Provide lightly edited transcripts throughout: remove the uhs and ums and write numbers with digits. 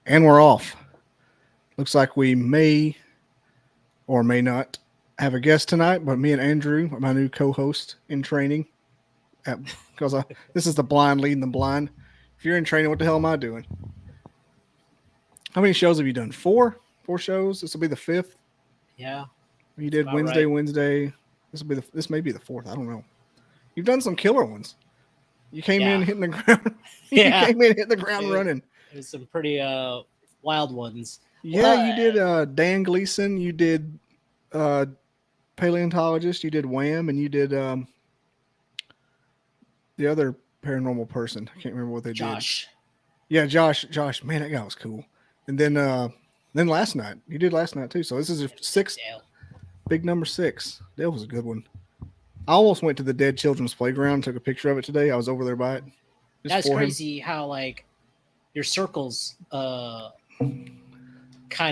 And we're off. Looks like we may or may not have a guest tonight, but me and Andrew, my new co-host in training, because this is the blind leading the blind. If you're in training, what the hell am I doing? How many shows have you done? Four shows. This will be the fifth. Yeah, You did Wednesday, right. Wednesday. This may be the fourth. I don't know. You've done some killer ones. You came in hitting the ground. You came in hitting the ground running. There's some pretty wild ones. Yeah, you did Dan Gleason. You did paleontologist. You did Wham, and you did the other paranormal person. I can't remember what they did. Yeah, Josh. Man, that guy was cool. And then last night you did last night too. So this is your sixth. Big number 6. That was a good one. I almost went to the Dead Children's Playground, took a picture of it today. I was over there by it. That's crazy how like your circles kind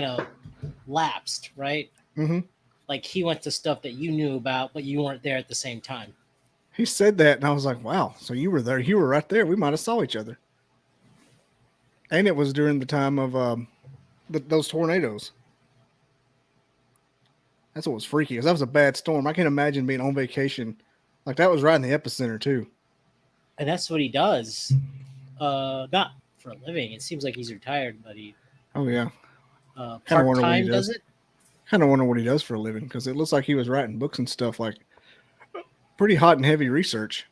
of lapsed, right? Mm-hmm. Like he went to stuff that you knew about, but you weren't there at the same time. He said that, and I was like, wow, so you were there. You were right there. We might have saw each other. And it was during the time of those tornadoes. That's what was freaky, because that was a bad storm. I can't imagine being on vacation. Like, that was right in the epicenter, too. And that's what he does. Not for a living. It seems like he's retired, but he... Oh, yeah. Part-time does it? Kind of wonder what he does for a living, because it looks like he was writing books and stuff, like pretty hot and heavy research.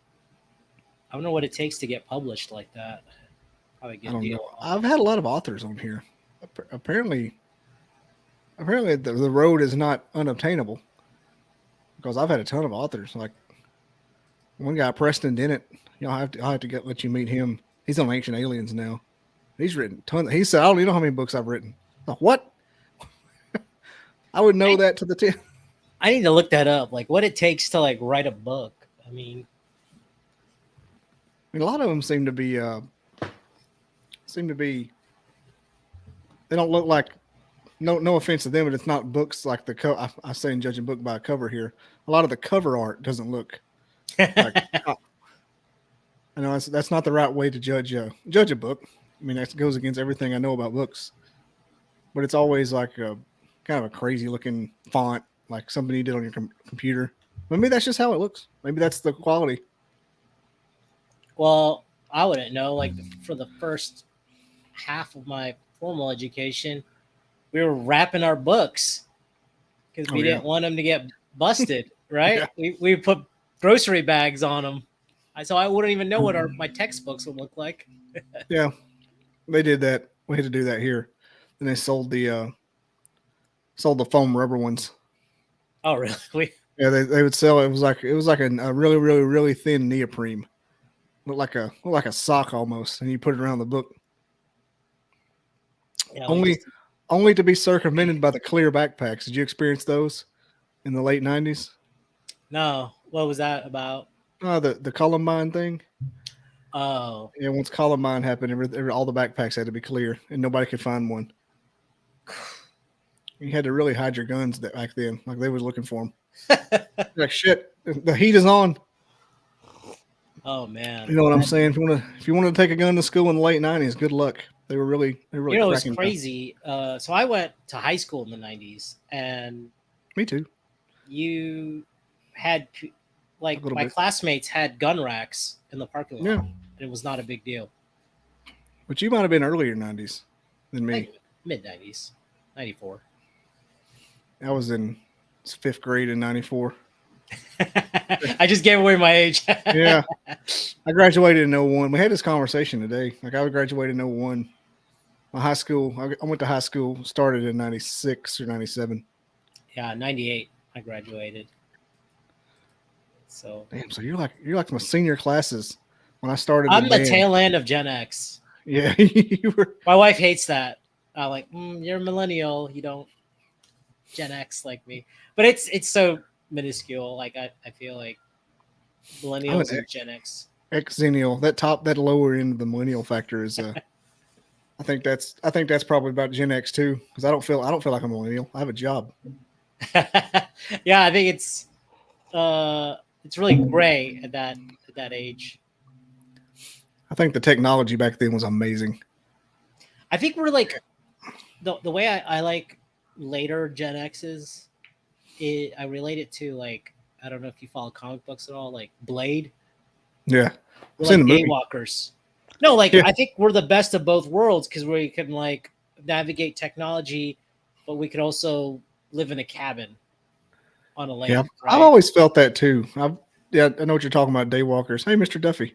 I don't know what it takes to get published like that. I don't know. I've had a lot of authors on here. Apparently the road is not unobtainable, because I've had a ton of authors. Like one guy, Preston Dennett. I'll have to let you meet him. He's on Ancient Aliens now. He's written tons. He said, I don't even know how many books I've written. Like, what? I would know that to the 10. I need to look that up. Like what it takes to like write a book. I mean, a lot of them seem to be. They don't look like. No offense to them, but it's not books like the cover. I say in judging book by cover here. A lot of the cover art doesn't look like. I know that's not the right way to judge a book. I mean, that goes against everything I know about books. But it's always like a kind of a crazy looking font, like somebody did on your computer. Maybe that's just how it looks. Maybe that's the quality. Well, I wouldn't know. Like for the first half of my formal education, we were wrapping our books because we didn't want them to get busted, right? Yeah. We put grocery bags on them. So I wouldn't even know what my textbooks would look like. Yeah, they did that. We had to do that here. Then they sold the foam rubber ones. Oh, really? Yeah, they would sell. It was like a really, really, really thin neoprene. Looked like a sock almost, and you put it around the book. Yeah, only to be circumvented by the clear backpacks. Did you experience those in the late 90s? No. What was that about? The Columbine thing. Oh. Yeah, once Columbine happened, all the backpacks had to be clear, and nobody could find one. You had to really hide your guns back then, like they was looking for them. Like shit, the heat is on. Oh man! You know what I'm saying? If you want to take a gun to school in the late 90s, good luck. They were really. You know, it's crazy. So I went to high school in the 90s, and me too. You had my classmates had gun racks in the parking lot. Yeah. It was not a big deal. But you might have been earlier 90s than me. Mid 90s, 94. I was in 5th grade in 94. I just gave away my age. Yeah. I graduated in 01. We had this conversation today. Like I graduated in 01. My high school, I went to high school, started in 96 or 97. Yeah, 98 I graduated. So damn, so you're like my senior classes when I started. I'm the tail end of Gen X. Yeah, you were. My wife hates that. I'm like, you're a millennial. You don't Gen X like me. But it's so minuscule. Like I feel like millennials and Gen X. Xennial. That lower end of the millennial factor is. I think that's probably about Gen X too, because I don't feel like I'm a millennial. I have a job. Yeah, I think it's really gray at that age. I think the technology back then was amazing. I think we're like the way I like later Gen X's, I relate it to like I don't know if you follow comic books at all, like Blade. Yeah, We're I've seen like the movie. daywalkers. No, like Yeah. I think we're the best of both worlds because we can like navigate technology, but we could also live in a cabin on a Yeah, lake, I've right? always felt that too. Yeah, I know what you're talking about, daywalkers. Hey, Mr. Duffy.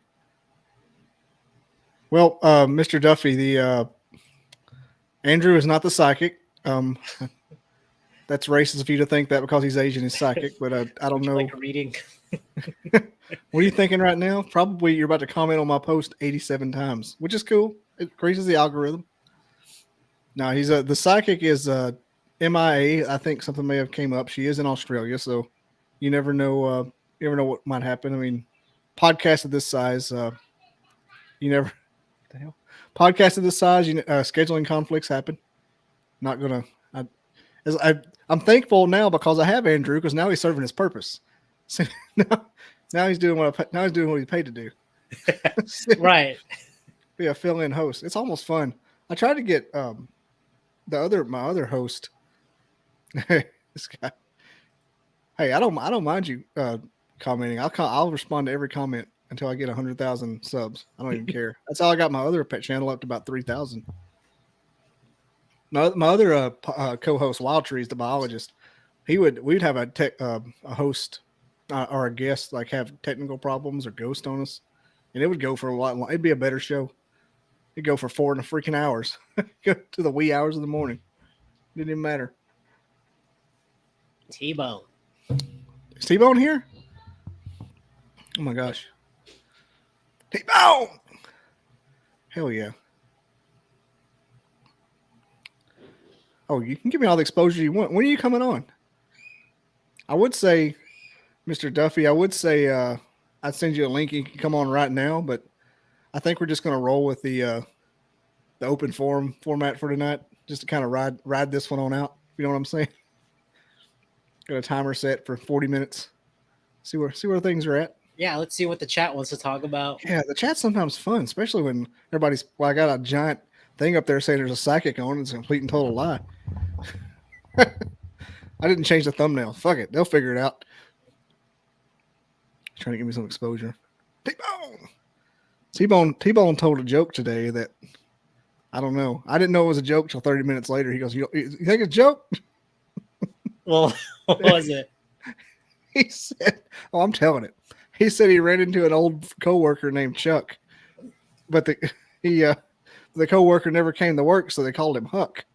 Well, Mr. Duffy, the Andrew is not the psychic. Um, that's racist of you to think that because he's Asian is psychic, but I don't Would you know. like a reading? What are you thinking right now? Probably you're about to comment on my post 87 times, which is cool. It increases the algorithm. No, he's the psychic is MIA. I think something may have came up. She is in Australia, so you never know. You never know what might happen. I mean, podcast of this size, you never. What the hell? Podcast of this size, scheduling conflicts happen. Not gonna. I, I'm thankful now because I have Andrew because now he's serving his purpose. So now he's doing now he's doing what he's paid to do. Right. Be a fill-in host. It's almost fun. I tried to get my other host. This guy. Hey, I don't mind you commenting. I'll respond to every comment until I get 100,000 subs. I don't even care. That's how I got my other pet channel up to about 3,000. My other co-host, Wild Trees, the biologist, we'd have a host or a guest like have technical problems or ghost on us, and it would go for a lot. It'd be a better show. It'd go for 4 and a freaking hours, go to the wee hours of the morning. Didn't even matter. T-Bone. Is T-Bone here? Oh my gosh. T-Bone! Hell yeah. Oh, you can give me all the exposure you want. When are you coming on? I would say, Mr. Duffy, I'd send you a link. You can come on right now, but I think we're just going to roll with the open forum format for tonight, just to kind of ride this one on out. You know what I'm saying? Got a timer set for 40 minutes. See where things are at. Yeah, let's see what the chat wants to talk about. Yeah, the chat's sometimes fun, especially when everybody's. Well, I got a giant thing up there saying there's a psychic on. It's a complete and total lie. I didn't change the thumbnail. Fuck it, they'll figure it out. Trying to give me some exposure. T-Bone told a joke today that I don't know. I didn't know it was a joke till 30 minutes later. He goes, "You think it's a joke?" Well, what was it? He said, "Oh, I'm telling it." He said he ran into an old coworker named Chuck, but the coworker never came to work, so they called him Huck.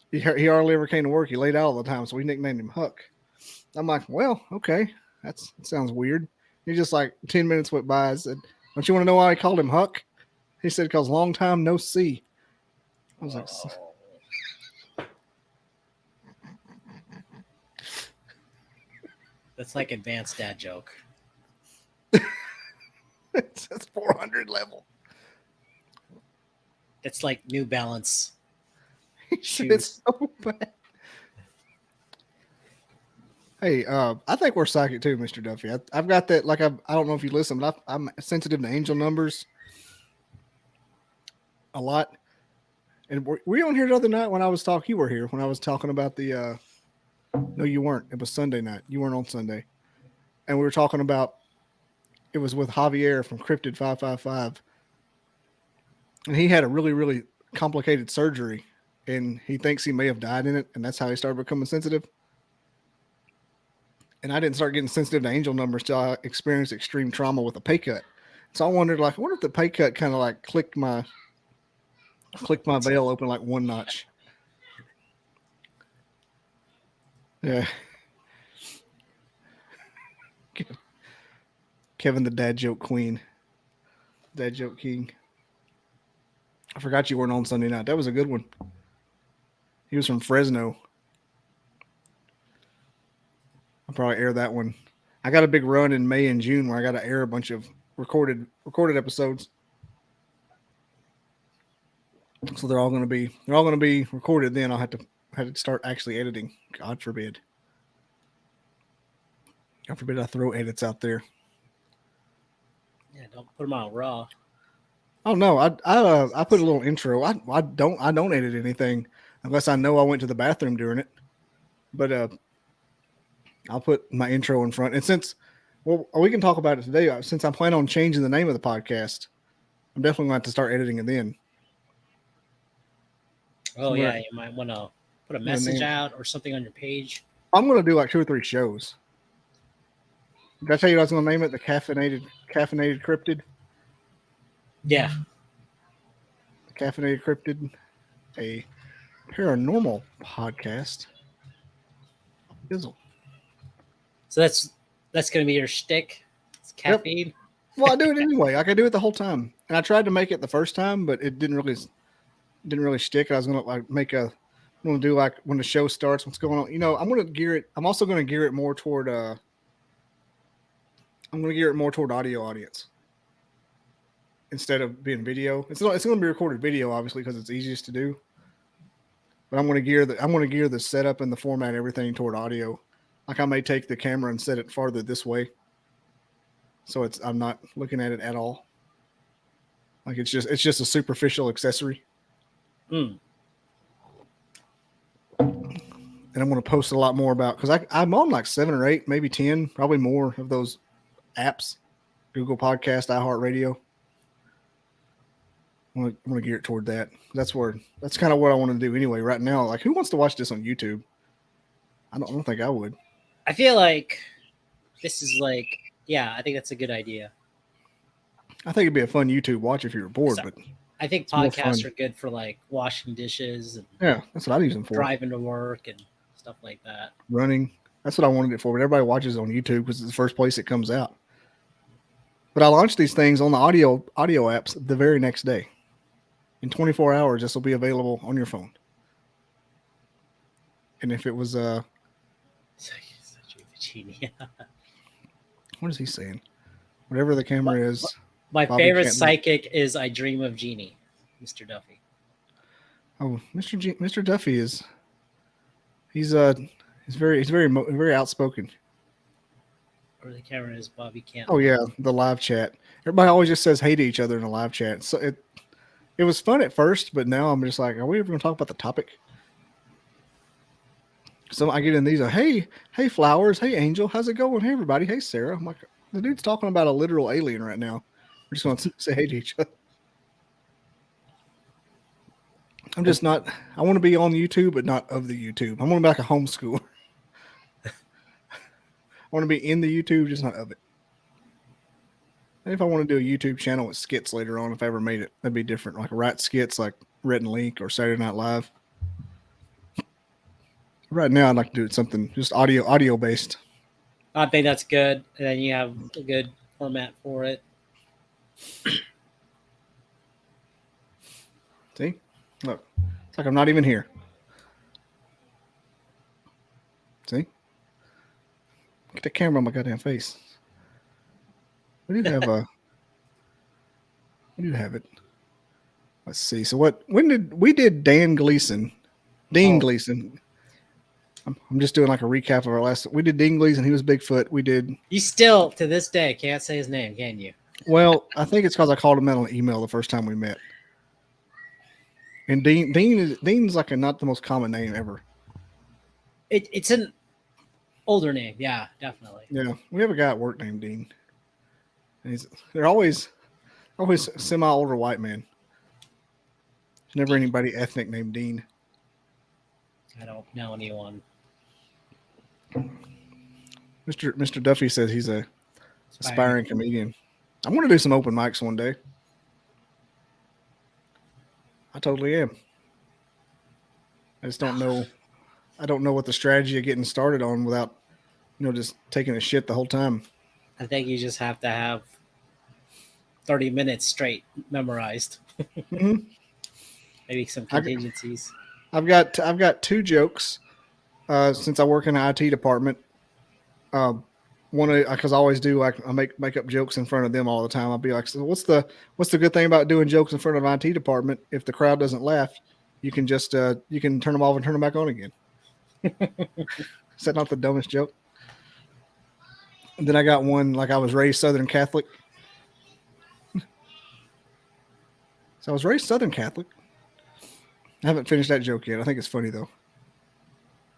He hardly ever came to work. He laid out all the time, so we nicknamed him Huck. I'm like, well, okay, that sounds weird. He just like 10 minutes went by. I said, "Don't you want to know why I called him Huck?" He said, "Because long time no see." I was like, That's like advanced dad joke. That's 400 level. It's like New Balance. It's so bad. Hey, I think we're psychic too, Mr. Duffy. I've got that. Like I don't know if you listen, but I'm sensitive to angel numbers a lot. And were you on here the other night when I was talking? You were here when I was talking about the. No, you weren't. It was Sunday night. You weren't on Sunday, and we were talking about. It was with Javier from Cryptid 555, and he had a really really complicated surgery, and he thinks he may have died in it, and that's how he started becoming sensitive. And I didn't start getting sensitive to angel numbers till I experienced extreme trauma with a pay cut. So I wondered, like, I wonder if the pay cut kind of like clicked my veil open like one notch. Yeah. Kevin, the dad joke queen, dad joke king. I forgot you weren't on Sunday night. That was a good one. He was from Fresno. I'll probably air that one. I got a big run in May and June where I got to air a bunch of recorded episodes. So they're all going to be recorded. Then I'll have to start actually editing. God forbid. God forbid I throw edits out there. Yeah, don't put them out raw. Oh no, I put a little intro. I don't edit anything. unless I know I went to the bathroom during it. But I'll put my intro in front. And since, well, we can talk about it today. Since I plan on changing the name of the podcast, I'm definitely going to have to start editing it then. Oh, yeah. You might want to put a message out or something on your page. I'm going to do like 2 or 3 shows. Did I tell you I was going to name it the Caffeinated Cryptid? Yeah. The Caffeinated Cryptid, a paranormal podcast. Dizzle. So that's going to be your shtick. It's caffeine. Yep. Well, I do it anyway. I can do it the whole time. And I tried to make it the first time, but it didn't really stick. I was going to like I'm going to do like when the show starts, what's going on. You know, I'm also going to gear it more toward audio audience instead of being video. It's going to be recorded video, obviously, because it's easiest to do. But I'm going to gear the setup and the format, everything toward audio. Like I may take the camera and set it farther this way, so I'm not looking at it at all. Like it's just a superficial accessory. And I'm going to post a lot more about, because I'm on like 7 or 8, maybe 10, probably more of those apps. Google Podcast, iHeartRadio. I'm going to gear it toward that. That's kind of what I want to do anyway. Right now, like, who wants to watch this on YouTube? I don't think I would. I feel like this is like, yeah, I think that's a good idea. I think it'd be a fun YouTube watch if you were bored, but I think podcasts are good for like washing dishes and yeah, that's what I use them for. Driving to work and stuff like that. Running. That's what I wanted it for. But everybody watches on YouTube because it's the first place it comes out. But I launched these things on the audio apps the very next day. In 24 hours, this will be available on your phone. And if it was such a genius. What is he saying? Whatever the camera is. My favorite psychic is I Dream of Jeannie, Mr. Duffy. Oh, Mr. Duffy he's very outspoken. Or the camera is Bobby Can't. Oh yeah, the live chat. Everybody always just says hey to each other in the live chat. So it was fun at first, but now I'm just like, are we ever going to talk about the topic? So I get in these, hey Flowers, hey Angel, how's it going? Hey everybody, hey Sarah. I'm like, the dude's talking about a literal alien right now. We're just going to say hey to each other. I'm just not. I want to be on YouTube, but not of the YouTube. I want to be like a homeschooler. I want to be in the YouTube, just not of it. And if I want to do a YouTube channel with skits later on, if I ever made it, that'd be different. Like write skits like Rhett and Link or Saturday Night Live. Right now, I'd like to do something just audio based. I think that's good. And then you have a good format for it. See? Look. It's like I'm not even here. See? Get the camera on my goddamn face. We do have it. Let's see. So when we did Dean Gleason. I'm just doing like a recap of our last. We did Dean Gleason. He was Bigfoot. We did. You still, to this day, can't say his name, can you? Well, I think it's because I called him out on an email the first time we met. And Dean's like not the most common name ever. It's an older name, yeah, definitely. Yeah, we have a guy at work named Dean. And they're always semi older white man. There's never anybody ethnic named Dean. I don't know anyone. Mr. Duffy says he's a aspiring comedian. I'm going to do some open mics one day. I totally am. I just don't know. I don't know what the strategy of getting started on without, just taking a shit the whole time. I think you just have to have 30 minutes straight memorized. Mm-hmm. Maybe some contingencies. I've got 2 jokes since I work in the IT department. Because I always do, like I make up jokes in front of them all the time. I'll be like, so what's the good thing about doing jokes in front of an IT department? If the crowd doesn't laugh, you can just you can turn them off and turn them back on again. Is that not the dumbest joke? And then I got one like I was raised Southern Catholic. So I was raised Southern Catholic. I haven't finished that joke yet. I think it's funny though.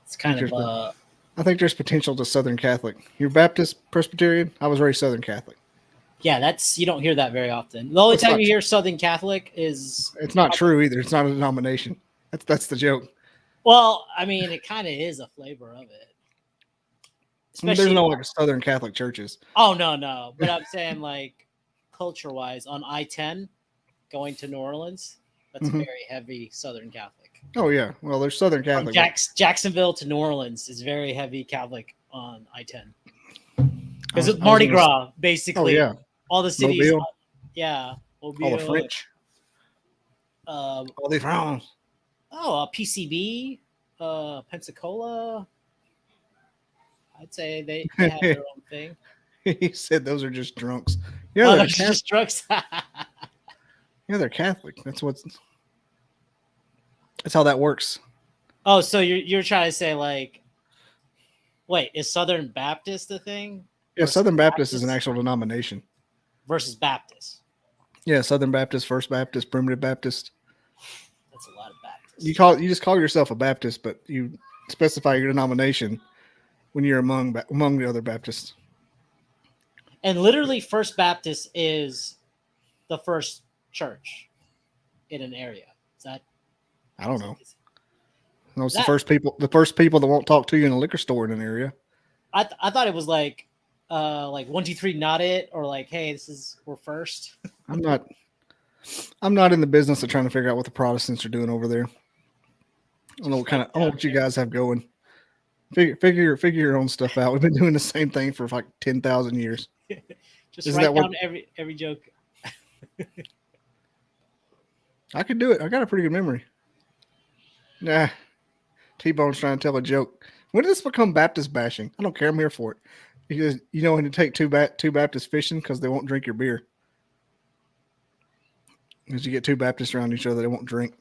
It's kind of I think there's potential to Southern Catholic. You're Baptist, Presbyterian. I was raised Southern Catholic. Yeah, you don't hear that very often. The only time you hear Southern Catholic is it's not true either. It's not a denomination. That's the joke. Well, I mean, it kind of is a flavor of it. There's no like Southern Catholic churches. Oh no, but I'm saying like culture-wise on I-10 going to New Orleans, that's very heavy Southern Catholic. Oh yeah, well there's Southern Catholic. From Jacksonville to New Orleans is very heavy Catholic on I-10 because it's Mardi Gras basically. Oh yeah, all the cities. Mobile. Mobile, all the French. All the France. PCB, Pensacola. I'd say they have their own thing. He said those are just drunks. Yeah, they're just drunks. Yeah, they're Catholic. That's how that works. Oh, so you're trying to say like, wait, is Southern Baptist a thing? Yeah, Southern Baptist is an actual denomination. Versus Baptist. Yeah, Southern Baptist, First Baptist, Primitive Baptist. That's a lot of Baptists. You just call yourself a Baptist, but you specify your denomination when you're among the other Baptists. And literally, First Baptist is the first church in an area. Is that? I don't know. No, it's the first people that won't talk to you in a liquor store in an area. I thought it was like 1, 2, 3, not it, or like, hey, we're first. I'm not in the business of trying to figure out what the Protestants are doing over there. I don't know what you guys have going. Figure your own stuff out. We've been doing the same thing for like 10,000 years. Just write down every joke. I could do it. I got a pretty good memory. Nah, T-Bone's trying to tell a joke. When did this become Baptist bashing? I don't care. I'm here for it. Because you know when to take two Baptists fishing because they won't drink your beer. Because you get two Baptists around each other, they won't drink.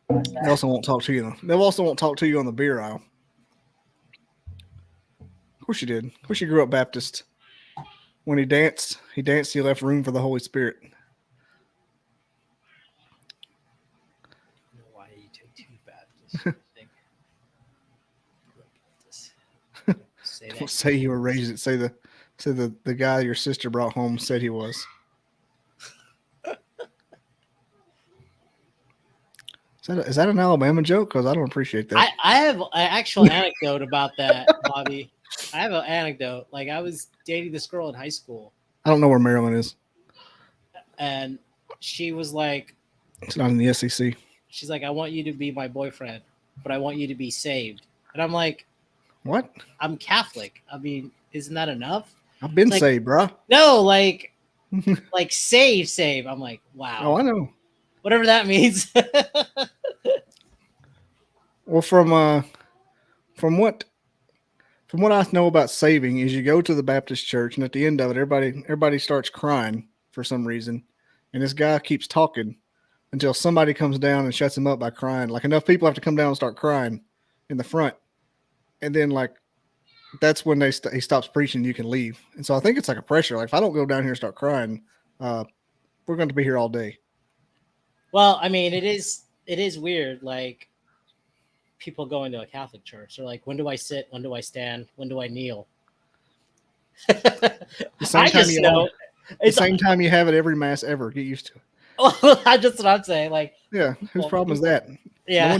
They also won't talk to you. They also won't talk to you on the beer aisle. Of course you did. Of course you grew up Baptist. When he danced, he left room for the Holy Spirit. Why you take two Baptists? Don't say you were raised. Say the guy your sister brought home said he was. Is that an Alabama joke? Because I don't appreciate that. I have an actual anecdote about that, Bobby. I have an anecdote. Like I was dating this girl in high school. I don't know where Maryland is. And she was like, it's not in the SEC. She's like, I want you to be my boyfriend, but I want you to be saved. And I'm like, what? I'm Catholic. I mean, isn't that enough? I've been saved, bro. No, like save. I'm like, wow. Oh, I know. Whatever that means. Well, from what I know about saving is you go to the Baptist church and at the end of it, everybody starts crying for some reason, and this guy keeps talking until somebody comes down and shuts him up by crying. Like enough people have to come down and start crying in the front, and then like that's when he stops preaching. You can leave, and so I think it's like a pressure. Like if I don't go down here and start crying, we're going to be here all day. Well, I mean, it is weird. Like people going to a Catholic church, they're like, when do I sit? When do I stand? When do I kneel? The same time you have it every mass ever. Get used to it. Oh, that's what I'm saying. Like, yeah, whose problem is that? Yeah, no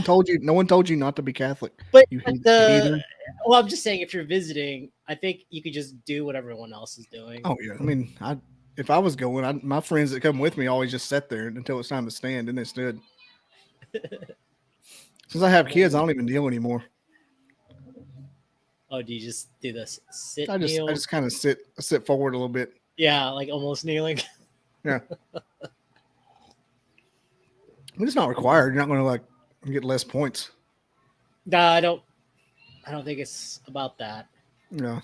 one told you not to be Catholic. But well, I'm just saying, if you're visiting, I think you could just do what everyone else is doing. Oh yeah, I mean, if I was going, my friends that come with me always just sat there until it's time to stand, and they stood. Since I have kids, I don't even kneel anymore. Oh, do you just do this sit? I just kind of sit forward a little bit. Yeah, like almost kneeling. Yeah. It's not required. You're not going to like get less points. No, I don't think it's about that. No.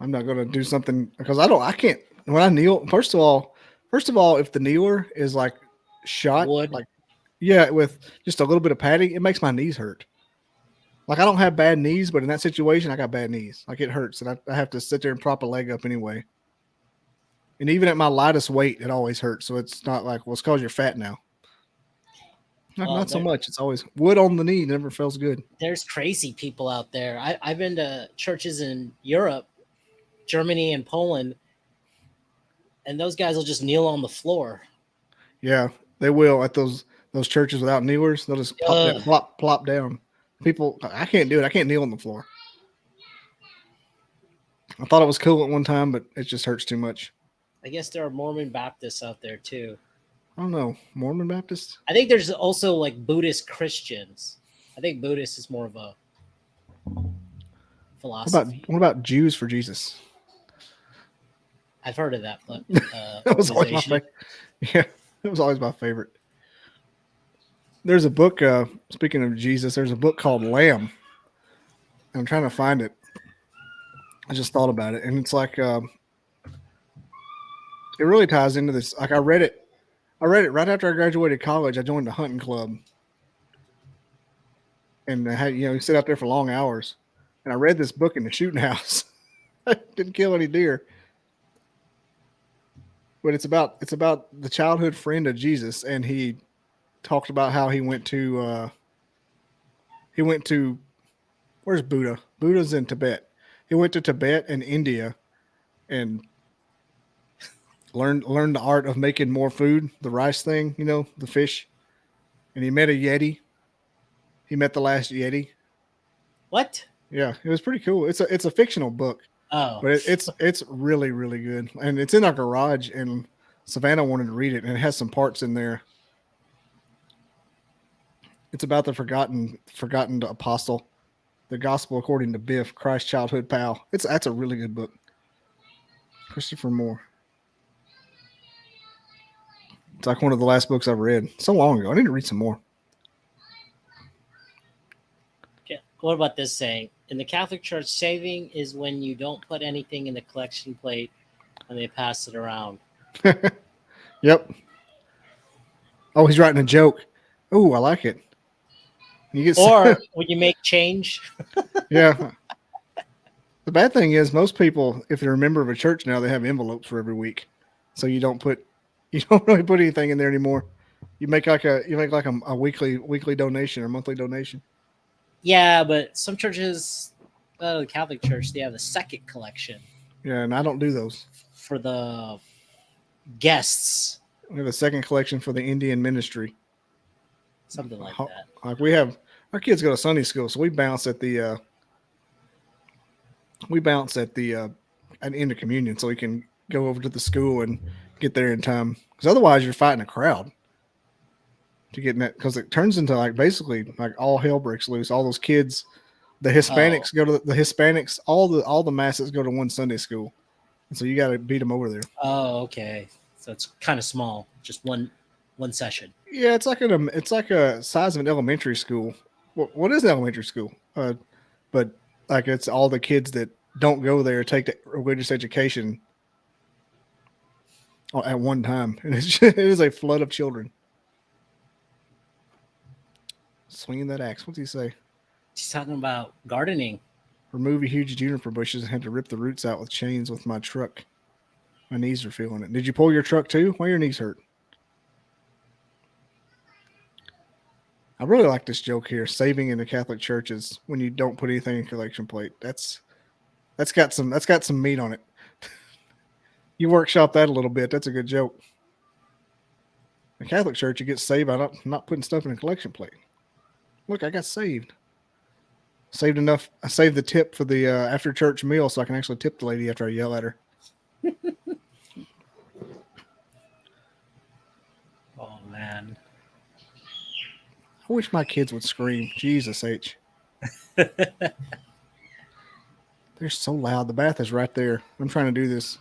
I'm not going to do something because I can't. When I kneel, first of all, if the kneeler is like shot, wood. Like, yeah, with just a little bit of padding, it makes my knees hurt. Like I don't have bad knees, but in that situation, I got bad knees. Like it hurts, and I have to sit there and prop a leg up anyway. And even at my lightest weight, it always hurts. So it's not like, well, it's because you're fat now. Not so much. It's always wood on the knee never feels good. There's crazy people out there. I've been to churches in Europe, Germany, and Poland, and those guys will just kneel on the floor. Yeah, they will at those churches without kneelers. They'll just plop down. People, I can't do it. I can't kneel on the floor. I thought it was cool at one time, but it just hurts too much. I guess there are Mormon Baptists out there too. I don't know. Mormon Baptists? I think there's also like Buddhist Christians. I think Buddhist is more of a philosophy. What about Jews for Jesus? I've heard of that, but that was always my favorite. Yeah, that was always my favorite. There's a book, speaking of Jesus, there's a book called Lamb. I'm trying to find it. I just thought about it, and it's like it really ties into this. Like I read it right after I graduated college. I joined a hunting club, and I had, you sit out there for long hours. And I read this book in the shooting house. I didn't kill any deer, but it's about the childhood friend of Jesus, and he talked about how he went to where's Buddha? Buddha's in Tibet. He went to Tibet and India, and learned the art of making more food, the rice thing, the fish. And he met a Yeti. He met the last Yeti. What? Yeah, it was pretty cool. It's a fictional book. Oh, but it's really, really good, and it's in our garage. And Savannah wanted to read it, and it has some parts in there. It's about the forgotten apostle, the gospel according to Biff, Christ's childhood pal. That's a really good book. Christopher Moore. It's like one of the last books I've read. So long ago. I need to read some more. Okay. What about this saying? In the Catholic Church, saving is when you don't put anything in the collection plate and they pass it around. Yep. Oh, he's writing a joke. Oh, I like it. Or when you make change. Yeah. The bad thing is most people, if they're a member of a church now, they have envelopes for every week. So you don't really put anything in there anymore. You make like a weekly donation or monthly donation. Yeah, but some churches, the Catholic Church, they have the second collection. Yeah, and I don't do those. For the guests. We have a second collection for the Indian ministry. Something like that. Like we have, our kids go to Sunday school, so we bounce at the end of communion, so we can go over to the school and get there in time. Because otherwise, you're fighting a crowd to get in that. Because it turns into like basically like all hell breaks loose. All those kids, the Hispanics go to the Hispanics. All the masses go to one Sunday school, and so you got to beat them over there. Oh, okay. So it's kind of small, just one session. Yeah, it's like a size of an elementary school. What is an elementary school? But like it's all the kids that don't go there take the religious education at one time, and it is a flood of children. Swinging that axe. What's he say? He's talking about gardening. Remove huge juniper bushes and had to rip the roots out with chains with my truck. My knees are feeling it. Did you pull your truck too? Why your knees hurt? I really like this joke here. Saving in the Catholic churches when you don't put anything in collection plate. That's got some meat on it. You workshop that a little bit. That's a good joke. The Catholic Church, you get saved by not putting stuff in a collection plate. Look, I got saved. Saved enough. I saved the tip for the after church meal so I can actually tip the lady after I yell at her. Oh, man. I wish my kids would scream. Jesus H. They're so loud. The bath is right there. I'm trying to do this.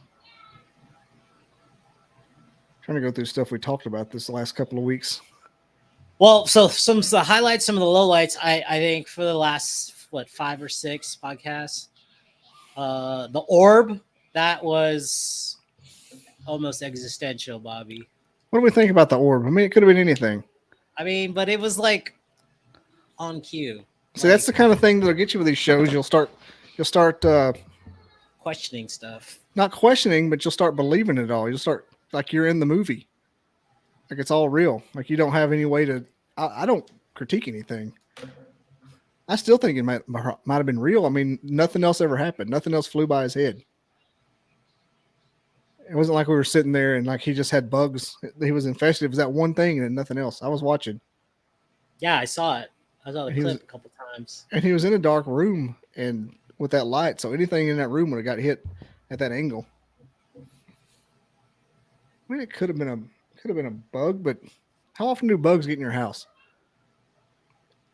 Trying to go through stuff we talked about this last couple of weeks. Well, so some of the highlights, some of the lowlights, I think for the last, 5 or 6 podcasts. The orb, that was almost existential, Bobby. What do we think about the orb? I mean, it could have been anything. I mean, but it was like on cue. See, that's the kind of thing that'll get you with these shows. You'll start questioning stuff. Not questioning, but you'll start believing it all. You'll start like you're in the movie. Like it's all real. Like you don't have any way to. I don't critique anything. I still think it might have been real. I mean, nothing else ever happened. Nothing else flew by his head. It wasn't like we were sitting there and like he just had bugs. He was infested. It was that one thing and nothing else. I was watching. Yeah, I saw it. I saw the clip a couple times. And he was in a dark room and with that light, so anything in that room would have got hit at that angle. I mean, it could have been a bug, but how often do bugs get in your house?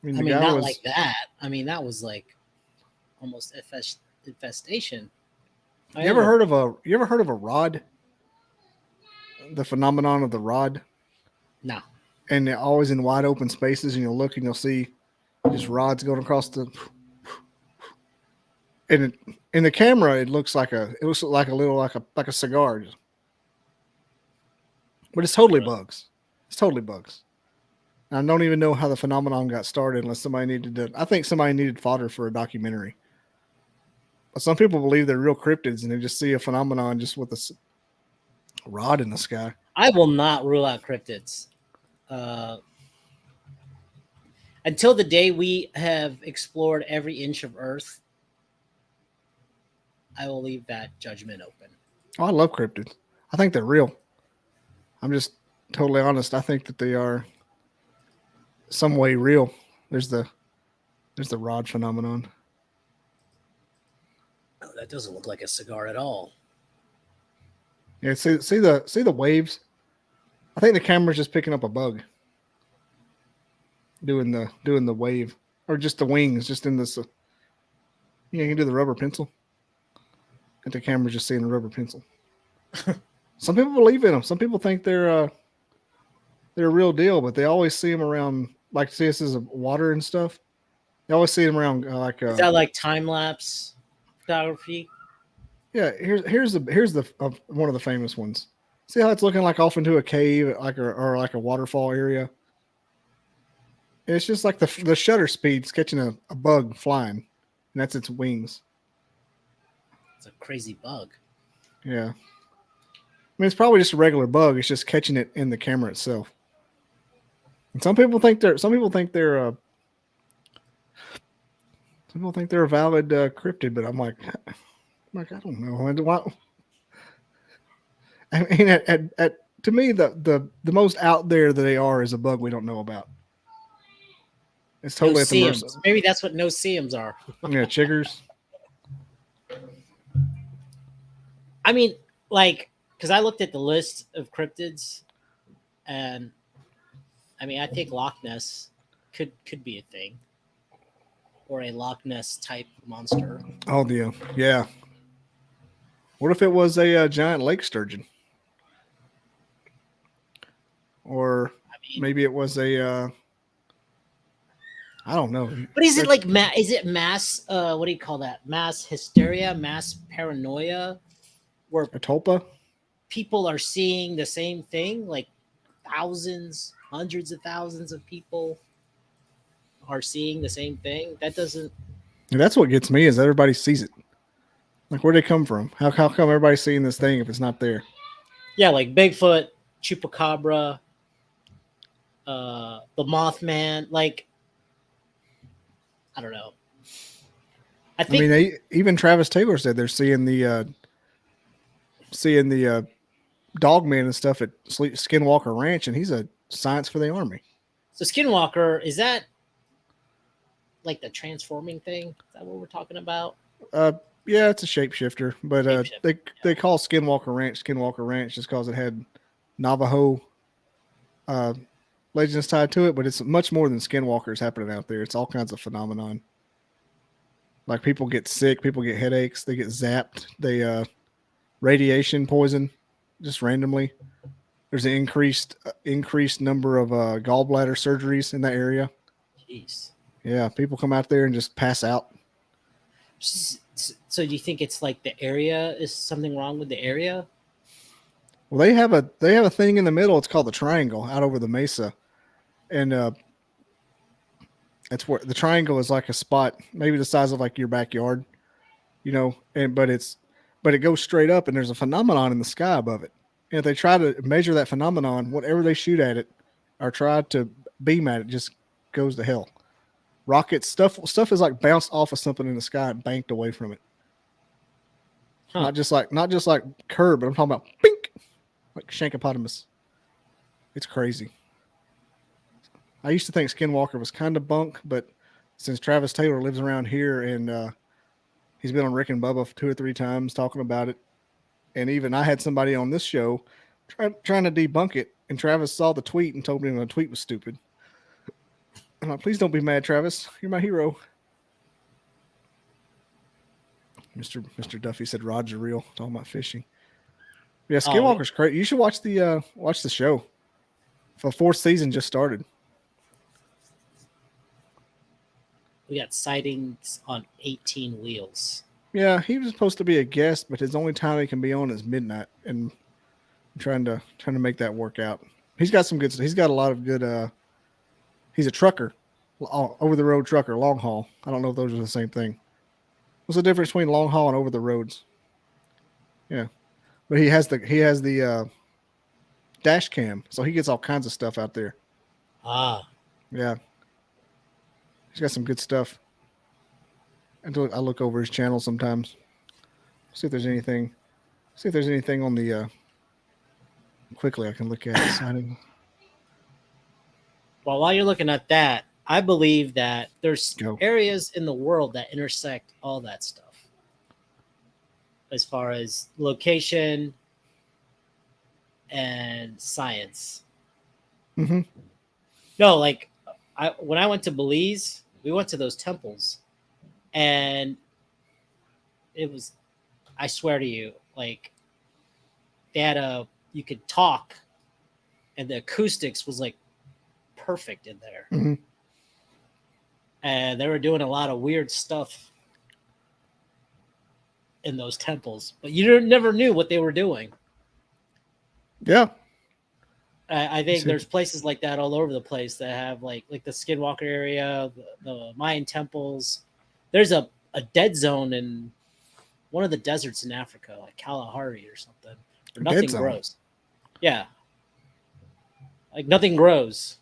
I mean not like that. I mean, that was like almost infestation. You ever heard of a rod? The phenomenon of the rod? No. And they're always in wide open spaces, and you'll look and you'll see just rods going across the. And in the camera, it looks like a cigar, but it's totally bugs. It's totally bugs. I don't even know how the phenomenon got started unless somebody needed to. I think somebody needed fodder for a documentary. But some people believe they're real cryptids and they just see a phenomenon just with a rod in the sky. I will not rule out cryptids. Until the day we have explored every inch of Earth, I will leave that judgment open. Oh, I love cryptids. I think they're real. I'm just totally honest. I think that they are some way real. There's the rod phenomenon. Oh, that doesn't look like a cigar at all. Yeah, see the waves. I think the camera's just picking up a bug. Doing the wave. Or just the wings, just in this you can do the rubber pencil. And the camera's just seeing the rubber pencil. Some people believe in them. Some people think they're a real deal, but they always see them around, like see us as water and stuff. They always see them around is that like time lapse photography? Yeah, here's the one of the famous ones. See how it's looking like off into a cave, or like a waterfall area. It's just like the shutter speed's catching a bug flying, and that's its wings. It's a crazy bug. Yeah. I mean, it's probably just a regular bug. It's just catching it in the camera itself. And some people think they're a valid cryptid, but I'm like, I don't know. I mean, to me, the most out there that they are is a bug we don't know about. It's totally at the mercy. Maybe that's what no-see-ums are. Yeah, chiggers. I mean, like, because I looked at the list of cryptids, and I mean, I think Loch Ness could be a thing, or a Loch Ness type monster. Oh, yeah. What if it was a giant lake sturgeon, or maybe it was a I don't know. But is it like is it mass? What do you call that? Mass hysteria, mass paranoia, where a tulpa? People are seeing the same thing, like thousands, hundreds of thousands of people are seeing the same thing. That doesn't. And that's what gets me is everybody sees it. Like, where'd they come from? How come everybody's seeing this thing if it's not there? Yeah, like Bigfoot, Chupacabra, the Mothman. Like, I don't know. I mean, even Travis Taylor said they're seeing the dogman and stuff at Skinwalker Ranch, and he's a science for the Army. So Skinwalker, is that like the transforming thing? Is that what we're talking about? Yeah, it's a shapeshifter, but they call Skinwalker Ranch just because it had Navajo legends tied to it, but it's much more than skinwalkers happening out there. It's all kinds of phenomenon. Like people get sick, people get headaches, they get zapped, they radiation poison just randomly. There's an increased number of gallbladder surgeries in that area. Jeez. Yeah, people come out there and just pass out. So do you think it's like the area? Is something wrong with the area? Well, they have a thing in the middle. It's called the Triangle out over the mesa, and that's where the triangle is like a spot, maybe the size of like your backyard, but it's but it goes straight up, and there's a phenomenon in the sky above it. And if they try to measure that phenomenon, whatever they shoot at it or try to beam at it, just goes to hell. Rockets, stuff is like bounced off of something in the sky and banked away from it. Huh. Not just like curb, but I'm talking about pink, like Shankopotamus. It's crazy. I used to think Skinwalker was kind of bunk, but since Travis Taylor lives around here and he's been on Rick and Bubba 2 or 3 times talking about it, and even I had somebody on this show trying to debunk it, and Travis saw the tweet and told me the tweet was stupid. I'm like, please don't be mad, Travis. You're my hero. Mr. Duffy said Roger real, talking about fishing. Yeah, Skinwalker's great. You should watch the show. The 4th season just started. We got sightings on 18 wheels. Yeah, he was supposed to be a guest, but his only time he can be on is midnight, and I'm trying to make that work out. He's got some good stuff. He's got a lot of good. He's a trucker, over the road trucker, long haul. I don't know if those are the same thing. What's the difference between long haul and over the roads? Yeah, but he has the dash cam, so he gets all kinds of stuff out there. Yeah, he's got some good stuff. I look over his channel sometimes. See if there's anything. See if there's anything on the. Quickly, I can look at signing. Well, while you're looking at that, I believe that there's areas in the world that intersect all that stuff, as far as location and science. Mm-hmm. No, like when I went to Belize, we went to those temples, and it was, I swear to you, like they had you could talk, and the acoustics was like perfect in there. Mm-hmm. And they were doing a lot of weird stuff in those temples, but you never knew what they were doing. Yeah. I think there's places like that all over the place that have like the Skinwalker area, the Mayan temples. There's a dead zone in one of the deserts in Africa, like Kalahari or something, where nothing grows. Yeah. Like nothing grows.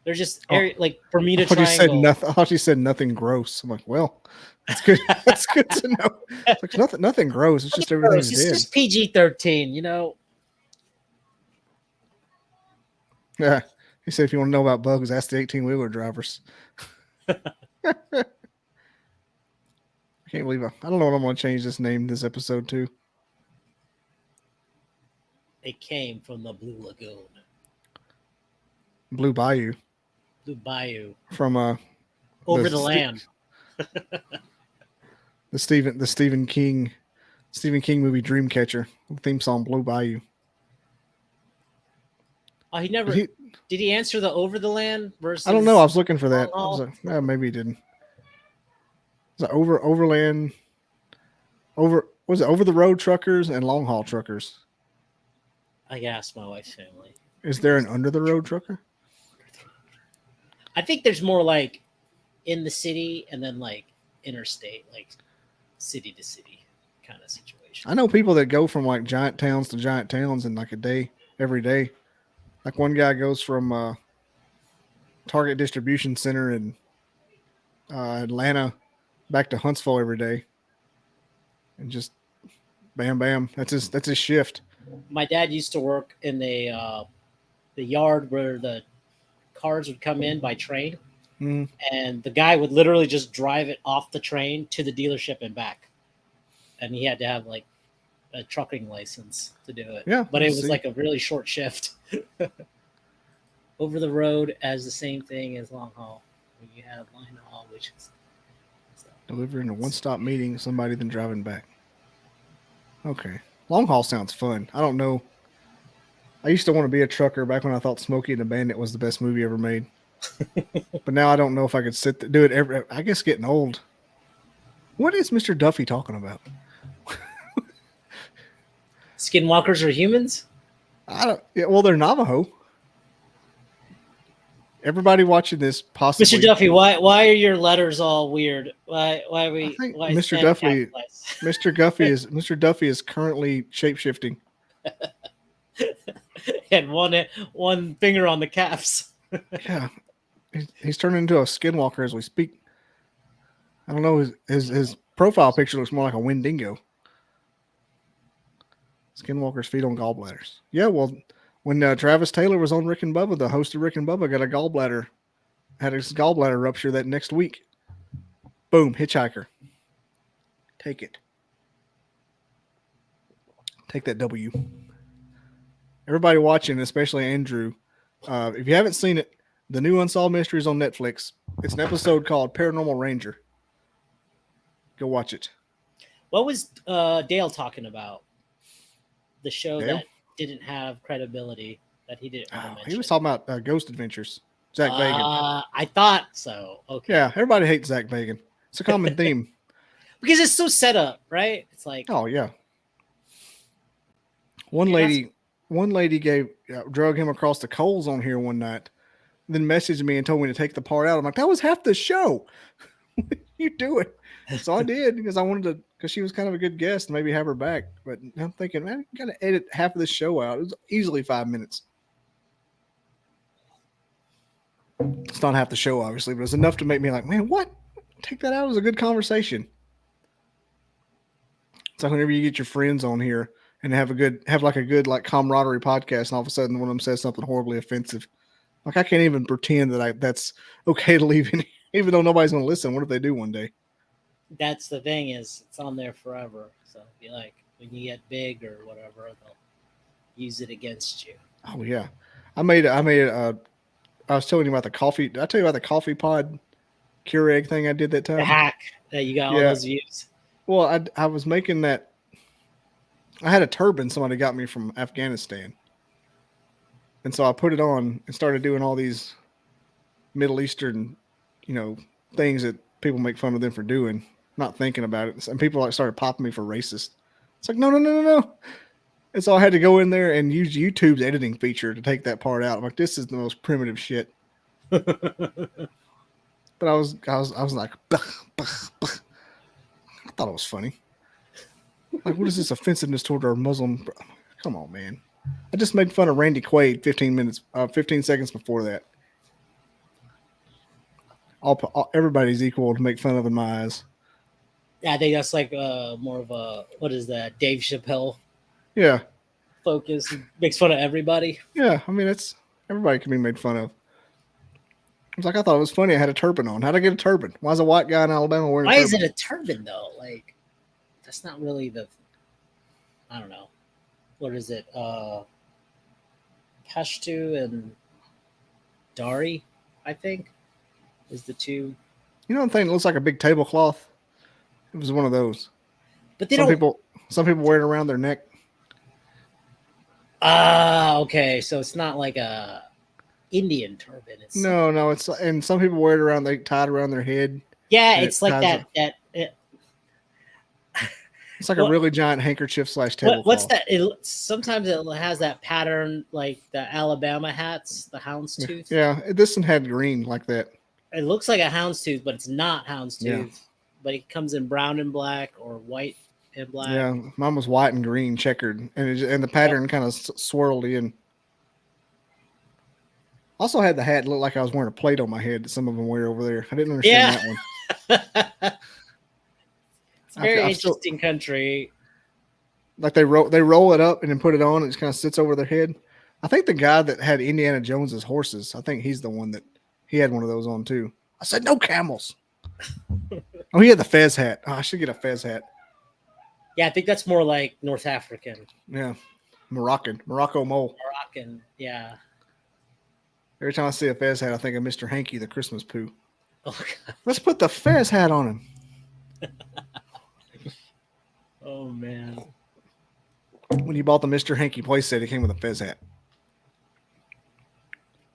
They're just like Bermuda Triangle. I thought you said nothing gross. I'm like, well, that's good. That's good to know. It's like nothing gross. It's just everything's dead. It's just PG-13, you know. Yeah. He said, if you want to know about bugs, ask the 18-wheeler drivers. I can't believe I don't know what I'm going to change this name this episode to. It came from the Blue Lagoon. Blue Bayou. Blue Bayou. From Over the Land. the Stephen King movie Dreamcatcher. Theme song Blue Bayou. Oh, did he answer the Over the Land versus? I don't know. I was looking for that. I was like, maybe he didn't. Was it Overland? Was it Over the Road Truckers and Long Haul Truckers? I asked my wife's family. Is there an Under the Road Trucker? I think there's more like in the city and then like interstate, like city to city kind of situation. I know people that go from like giant towns to giant towns in like a day, every day. Like one guy goes from Target Distribution Center in Atlanta back to Huntsville every day, and just bam, bam. That's his shift. My dad used to work in the yard where the cars would come in by train, and the guy would literally just drive it off the train to the dealership and back, and he had to have like a trucking license to do it. Yeah, but it was like a really short shift. Over the road as the same thing as long haul. You have line haul, which is delivering a one-stop meeting, somebody then driving back. Okay, long haul sounds fun. I don't know. I used to want to be a trucker back when I thought Smokey and the Bandit was the best movie ever made. But now I don't know if I could do it. I guess getting old. What is Mr. Duffy talking about? Skinwalkers are humans? I don't. Yeah, well, they're Navajo. everybody watching this possibly. Mr. Duffy, why are your letters all weird? Why I we think why Mr. pen Duffy, capitalized? Mr. Duffy is currently shapeshifting. And one finger on the caps. Yeah, he's turning into a skinwalker as we speak. I don't know. His profile picture looks more like a Wendigo. Skinwalker's feet on gallbladders. Yeah, well, when Travis Taylor was on Rick and Bubba, the host of Rick and Bubba had his gallbladder rupture that next week. Boom, hitchhiker. Take it. Take that W. Everybody watching, especially Andrew, if you haven't seen it, the new Unsolved Mysteries on Netflix. It's an episode called Paranormal Ranger. Go watch it. What was Dale talking about? The show Dale? that didn't have credibility that he didn't want to mention. He was talking about Ghost Adventures. Zach Bagans. I thought so. Okay. Yeah, everybody hates Zach Bagans. It's a common theme. Because it's so set up, right? It's like, oh yeah. One lady drug him across the coals on here one night, then messaged me and told me to take the part out. I'm like, that was half the show. What are you doing? So I did because I wanted to, because she was kind of a good guest, and maybe have her back. But I'm thinking, man, you got to edit half of this show out. It was easily 5 minutes. It's not half the show, obviously, but it's enough to make me like, man, what? Take that out. It was a good conversation. It's like whenever you get your friends on here and have a good camaraderie podcast, and all of a sudden one of them says something horribly offensive. Like I can't even pretend that that's okay to leave in, even though nobody's going to listen. What if they do one day? That's the thing, is it's on there forever. So be like, when you get big or whatever, they'll use it against you. Oh yeah, I was telling you about the coffee. Did I tell you about the coffee pod Keurig thing I did that time? The hack that you got all those views. Well, I was making that. I had a turban somebody got me from Afghanistan, and so I put it on and started doing all these Middle Eastern, things that people make fun of them for doing, not thinking about it. And people started popping me for racist. It's like, no. And so I had to go in there and use YouTube's editing feature to take that part out. I'm like, this is the most primitive shit. But I was like, bah, bah, bah. I thought it was funny. Like, what is this offensiveness toward our Muslim? Come on, man. I just made fun of Randy Quaid 15 seconds before that. Everybody's equal to make fun of in my eyes. Yeah, I think that's like more of a, what is that, Dave Chappelle? Yeah. Focus. He makes fun of everybody. Yeah, I mean, everybody can be made fun of. I was like, I thought it was funny. I had a turban on. How'd I get a turban? Why is a white guy in Alabama wearing a turban? Why is it a turban, though? Like, that's not really I don't know. What is it? Pashtu and Dari, I think, is the two. You know the thing that looks like a big tablecloth? It was one of those. But some people wear it around their neck. Okay. So it's not like a Indian turban. No, it's, and some people wear it around, they tie it around their head. Yeah, it's like that. It's like a really giant handkerchief / tablecloth. What's that? Sometimes it has that pattern, like the Alabama hats, the houndstooth. Yeah, this one had green like that. It looks like a houndstooth, but it's not houndstooth. Yeah. But it comes in brown and black or white and black. Yeah, mine was white and green, checkered, and the pattern kind of swirled in. Also had the hat look like I was wearing a plate on my head that some of them wear over there. I didn't understand that one. It's a very interesting country. Like they roll it up and then put it on and it just kind of sits over their head. I think the guy that had Indiana Jones's horses, I think he's the one that he had one of those on too. I said, no camels. Oh, he had the fez hat. Oh, I should get a fez hat. Yeah, I think that's more like North African. Yeah. Morocco mole. Moroccan, yeah. Every time I see a fez hat, I think of Mr. Hanky, the Christmas poo. Oh, God. Let's put the fez hat on him. Oh, man. When you bought the Mr. Hanky playset, it came with a fez hat.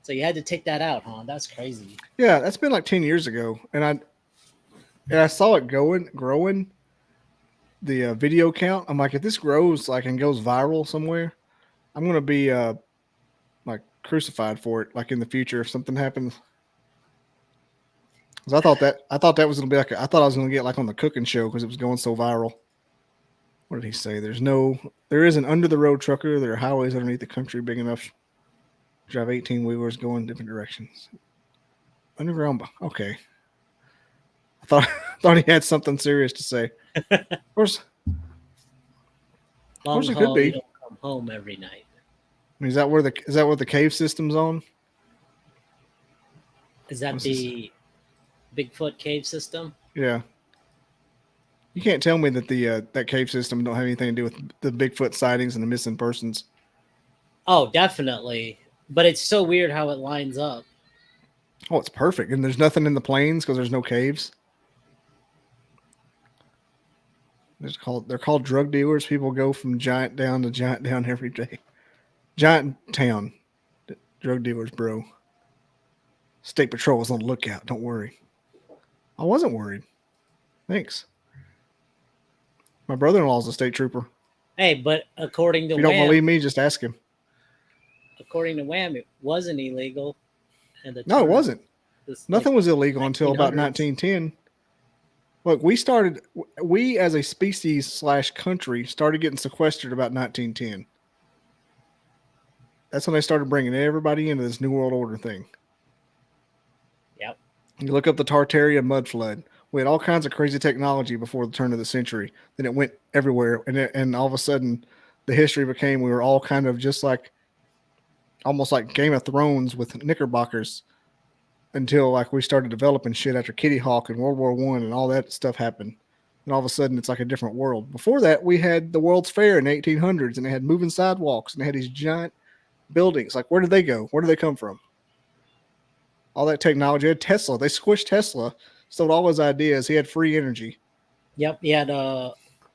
So you had to take that out, huh? That's crazy. Yeah, that's been like 10 years ago. And I saw it growing, the video count. I'm like, if this grows and goes viral somewhere, I'm going to be like crucified for it, like in the future if something happens. Because I thought that was gonna be like I thought I was gonna get like on the cooking show because it was going so viral. What did he say? There is an under the road trucker. There are highways underneath the country big enough to drive 18 wheelers going different directions. Underground. Okay. I thought thought he had something serious to say. Of course Long it could haul, be. you don't come home every night. I mean, is that where the cave system's on? Is that the Bigfoot cave system? Yeah. You can't tell me that the that cave system don't have anything to do with the Bigfoot sightings and the missing persons. Oh, definitely. But it's so weird how it lines up. Oh, it's perfect. And there's nothing in the plains because there's no caves. They're called drug dealers. People go from giant down to giant down every day. Giant town. Drug dealers, bro. State Patrol is on the lookout. Don't worry. I wasn't worried. Thanks. My brother-in-law is a state trooper. Hey, but according to If you don't Wham, believe me, just ask him. according to Wham, it wasn't illegal. No, it wasn't. Nothing was illegal 1900s. until about 1910. Look, we as a species / country started getting sequestered about 1910. That's when they started bringing everybody into this New World Order thing. Yep. You look up the Tartaria mud flood. We had all kinds of crazy technology before the turn of the century. Then it went everywhere, and all of a sudden, the history became we were all kind of just like, almost like Game of Thrones with Knickerbockers, until like we started developing shit after Kitty Hawk and World War I and all that stuff happened. And all of a sudden, it's like a different world. Before that, we had the World's Fair in the 1800s, and they had moving sidewalks, and they had these giant buildings. Like, where did they go? Where did they come from? All that technology. They had Tesla. They squished Tesla, stole all his ideas. He had free energy. Yep. He had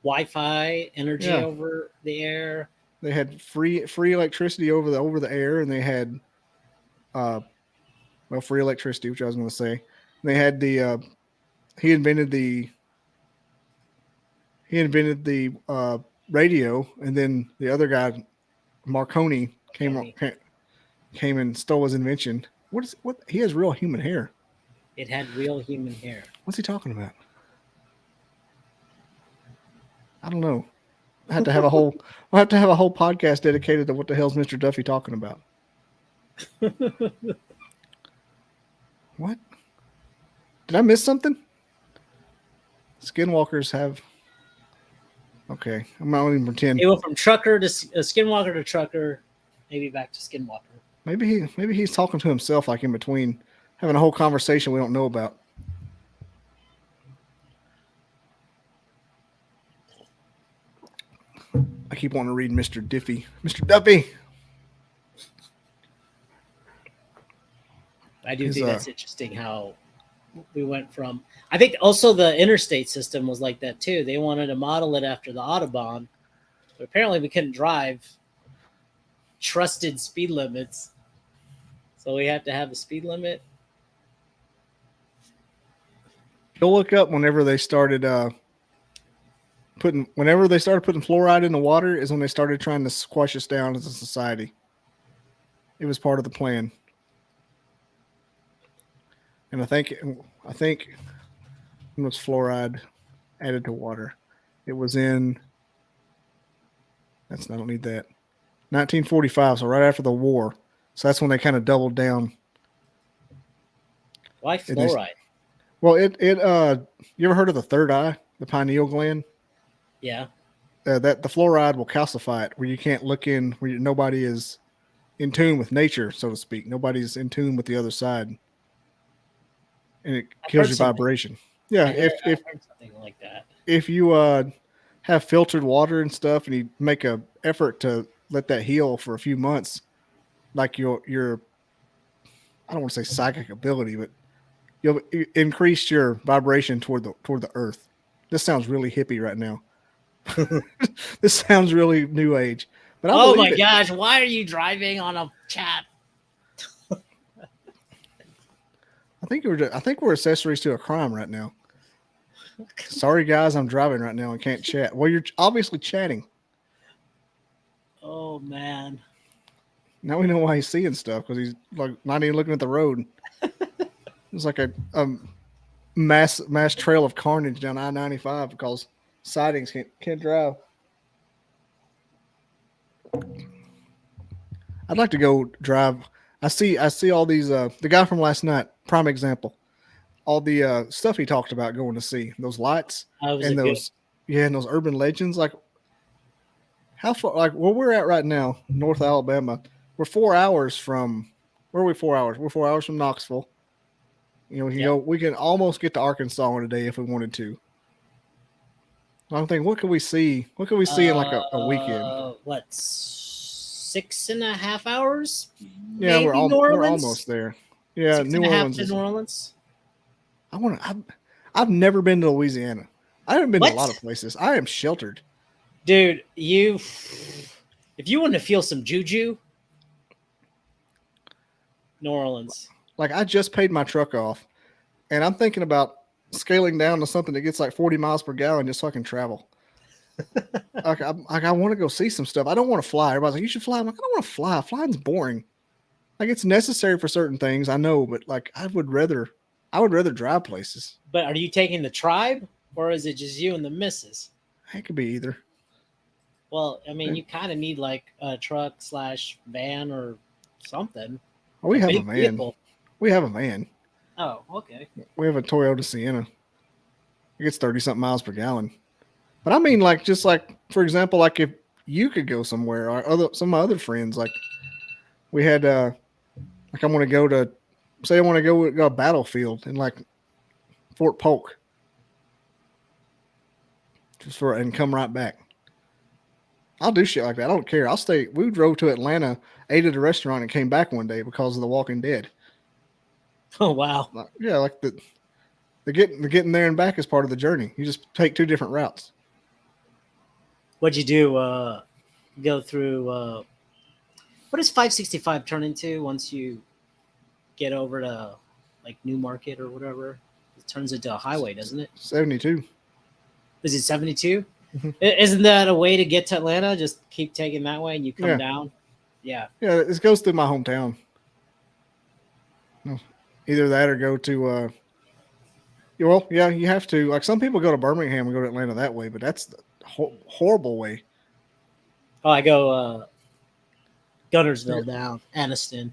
Wi-Fi energy over the air. They had free electricity over the air, and they had free electricity, which I was going to say. And they had he invented the radio, and then the other guy, Marconi, came and stole his invention. What he has real human hair. It had real human hair. What's he talking about? I don't know. I have to have a whole podcast dedicated to what the hell's Mr. Duffy talking about. What? Did I miss something? Skinwalkers have. Okay, I'm not even pretend. They went from trucker to skinwalker to trucker, maybe back to skinwalker. Maybe he's talking to himself, like in between, having a whole conversation we don't know about. I keep wanting to read Mr. Diffie. Mr. Duffy. I do think that's interesting how we went from. I think also the interstate system was like that too. They wanted to model it after the Autobahn, but apparently we couldn't drive trusted speed limits, so we had to have a speed limit. Go look up whenever they started putting fluoride in the water is when they started trying to squash us down as a society. It was part of the plan. And I think it was fluoride added to water. It was in. I don't need that. 1945, so right after the war. So that's when they kind of doubled down. Why fluoride? Well, you ever heard of the third eye, the pineal gland? Yeah. That the fluoride will calcify it, where you can't look in, where nobody is in tune with nature, so to speak. Nobody's in tune with the other side. And it kills your vibration. Yeah, I've heard something like that. If you have filtered water and stuff, and you make a effort to let that heal for a few months, like your I don't want to say psychic ability, but you'll increase your vibration toward the earth. This sounds really hippie right now. This sounds really new age. But oh my gosh, why are you driving on a chat? I think we're accessories to a crime right now. Sorry guys, I'm driving right now and can't chat. Well, you're obviously chatting. Oh man. Now we know why he's seeing stuff because he's like not even looking at the road. It's like a mass trail of carnage down I-95 because sightings can't drive. I'd like to go drive. I see all these. The guy from last night, prime example. All the stuff he talked about going to see those lights and those and those urban legends. Like how far? Like where we're at right now, North Alabama. We're 4 hours from. Where are we? 4 hours. We're 4 hours from Knoxville. We can go. We can almost get to Arkansas in a day if we wanted to. I'm thinking, what could we see? What could we see in like a weekend? What, 6.5 hours? Yeah, maybe we're almost there. Yeah, New Orleans to New Orleans. I've never been to Louisiana. I haven't been to a lot of places. I am sheltered, dude. If you want to feel some juju, New Orleans. Like I just paid my truck off, and I'm thinking about scaling down to something that gets like 40 miles per gallon just so I can travel. I want to go see some stuff. I don't want to fly. Everybody's like, you should fly. I'm like, I don't want to fly. Flying's boring. Like it's necessary for certain things, I know, but like I would rather drive places. But are you taking the tribe or is it just you and the missus? It could be either. Well, I mean, you kind of need like a truck / van or something. Oh, we have a van. Vehicle. We have a van. Oh, okay. We have a Toyota Sienna. It gets 30-something miles per gallon. But I mean, like, just like, for example, like if you could go somewhere, or some of my other friends, like we had, like I want to go to, say I want to go to a battlefield in like Fort Polk. And come right back. I'll do shit like that. I don't care. I'll stay. We drove to Atlanta, ate at a restaurant, and came back one day because of The Walking Dead. Oh wow! Yeah, like the getting there and back is part of the journey. You just take two different routes. What'd you do? Go through. What does 565 turn into once you get over to like New Market or whatever? It turns into a highway, doesn't it? 72. Is it 72? Mm-hmm. Isn't that a way to get to Atlanta? Just keep taking that way and you come down? Yeah. Yeah, it goes through my hometown. Either that or go to, well, yeah, you have to. Like some people go to Birmingham and go to Atlanta that way, but that's the horrible way. Oh, I go Gunnersville down, Anniston.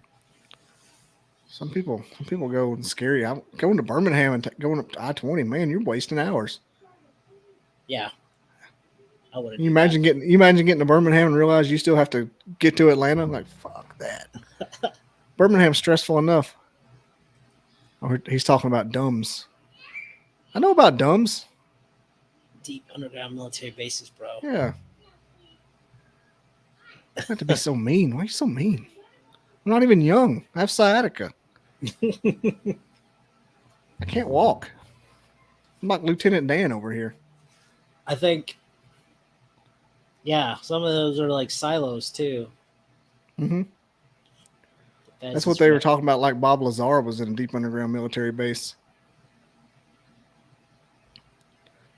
Some people go and scary. I'm going to Birmingham and going up to I-20. Man, you're wasting hours. Yeah. I wouldn't. You imagine getting to Birmingham and realize you still have to get to Atlanta. I'm like, fuck that. Birmingham's stressful enough. Oh, he's talking about DUMS. I know about DUMS. Deep underground military bases, bro. Yeah. You have to be so mean. Why are you so mean? I'm not even young. I have sciatica. I can't walk. I'm like Lieutenant Dan over here. I think, yeah, some of those are like silos too. Mm-hmm. That's what they were talking about. Like Bob Lazar was in a deep underground military base.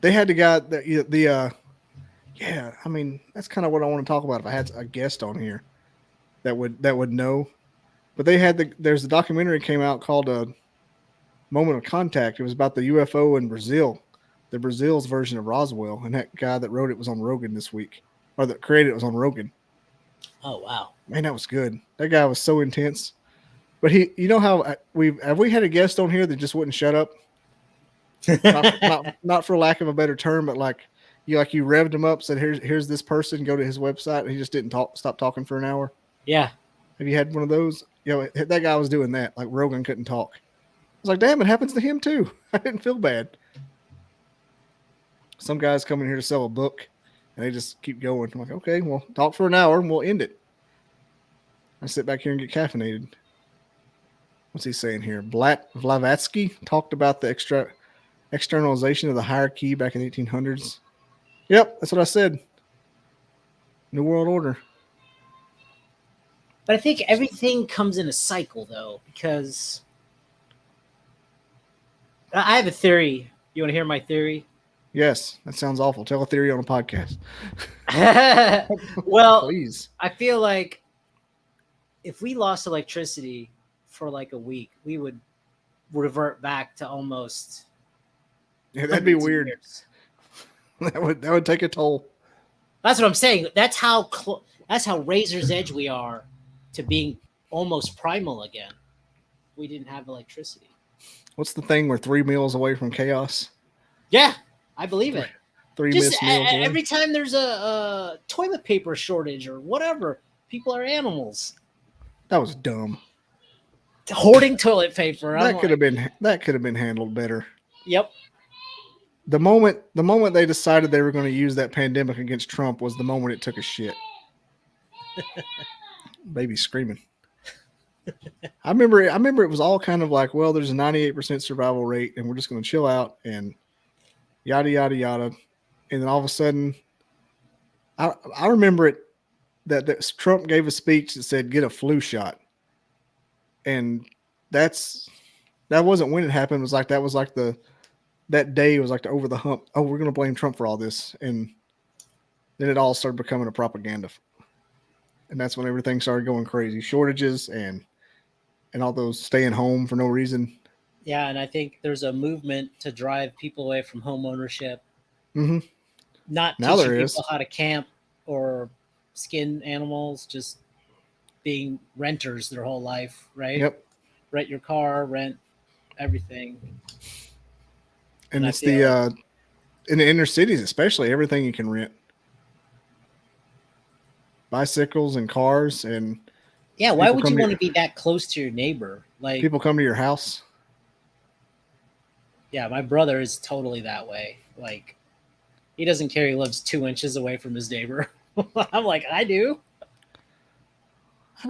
They had the guy yeah. I mean, that's kind of what I want to talk about if I had a guest on here that would know. But they had there's a documentary came out called Moment of Contact. It was about the UFO in Brazil, the Brazil's version of Roswell, and that guy that wrote it was on Rogan this week, or that created it was on Rogan. Oh wow, man, that was good. That guy was so intense. But you know how we had a guest on here that just wouldn't shut up. not for lack of a better term, but like you revved him up, said here's this person, go to his website, and he just didn't stop talking for an hour. Yeah. Have you had one of those? That guy was doing that. Like Rogan couldn't talk. I was like, damn, it happens to him too. I didn't feel bad. Some guys come in here to sell a book, and they just keep going. I'm like, okay, well, talk for an hour, and we'll end it. I sit back here and get caffeinated. What's he saying here? Blavatsky talked about the externalization of the hierarchy back in the 1800s. Yep, that's what I said. New World Order. But I think everything comes in a cycle, though, because I have a theory. You want to hear my theory? Yes, that sounds awful. Tell a theory on a podcast. Well, please. I feel like if we lost electricity for like a week, we would revert back to almost Yeah, that'd be hundreds of weird. years. That would take a toll. That's what I'm saying. That's how that's how razor's edge we are to being almost primal again. We didn't have electricity. What's the thing? We're 3 meals away from chaos. Yeah, I believe it. Three Just missed meals away. every time there's a toilet paper shortage or whatever, people are animals. That was dumb. Hoarding toilet paper. That could have been handled better. Yep. The moment they decided they were going to use that pandemic against Trump was the moment it took a shit. Baby screaming. I remember it was all kind of like, well, there's a 98% survival rate and we're just going to chill out and yada yada yada. And then all of a sudden I remember it that Trump gave a speech that said get a flu shot. And that wasn't when it happened. It was like that day was like the over the hump. Oh, we're going to blame Trump for all this. And then it all started becoming a propaganda. And that's when everything started going crazy. Shortages and all those staying home for no reason. Yeah, and I think there's a movement to drive people away from home ownership. Mm-hmm. Not now teaching there people is. how to camp or skin animals, just being renters their whole life, right? Yep. Rent your car, rent everything. And it's in the inner cities, especially, everything you can rent. Bicycles and cars and yeah, why would you want to be that close to your neighbor? Like people come to your house. Yeah, my brother is totally that way. Like he doesn't care. He lives 2 inches away from his neighbor. I'm like, I do.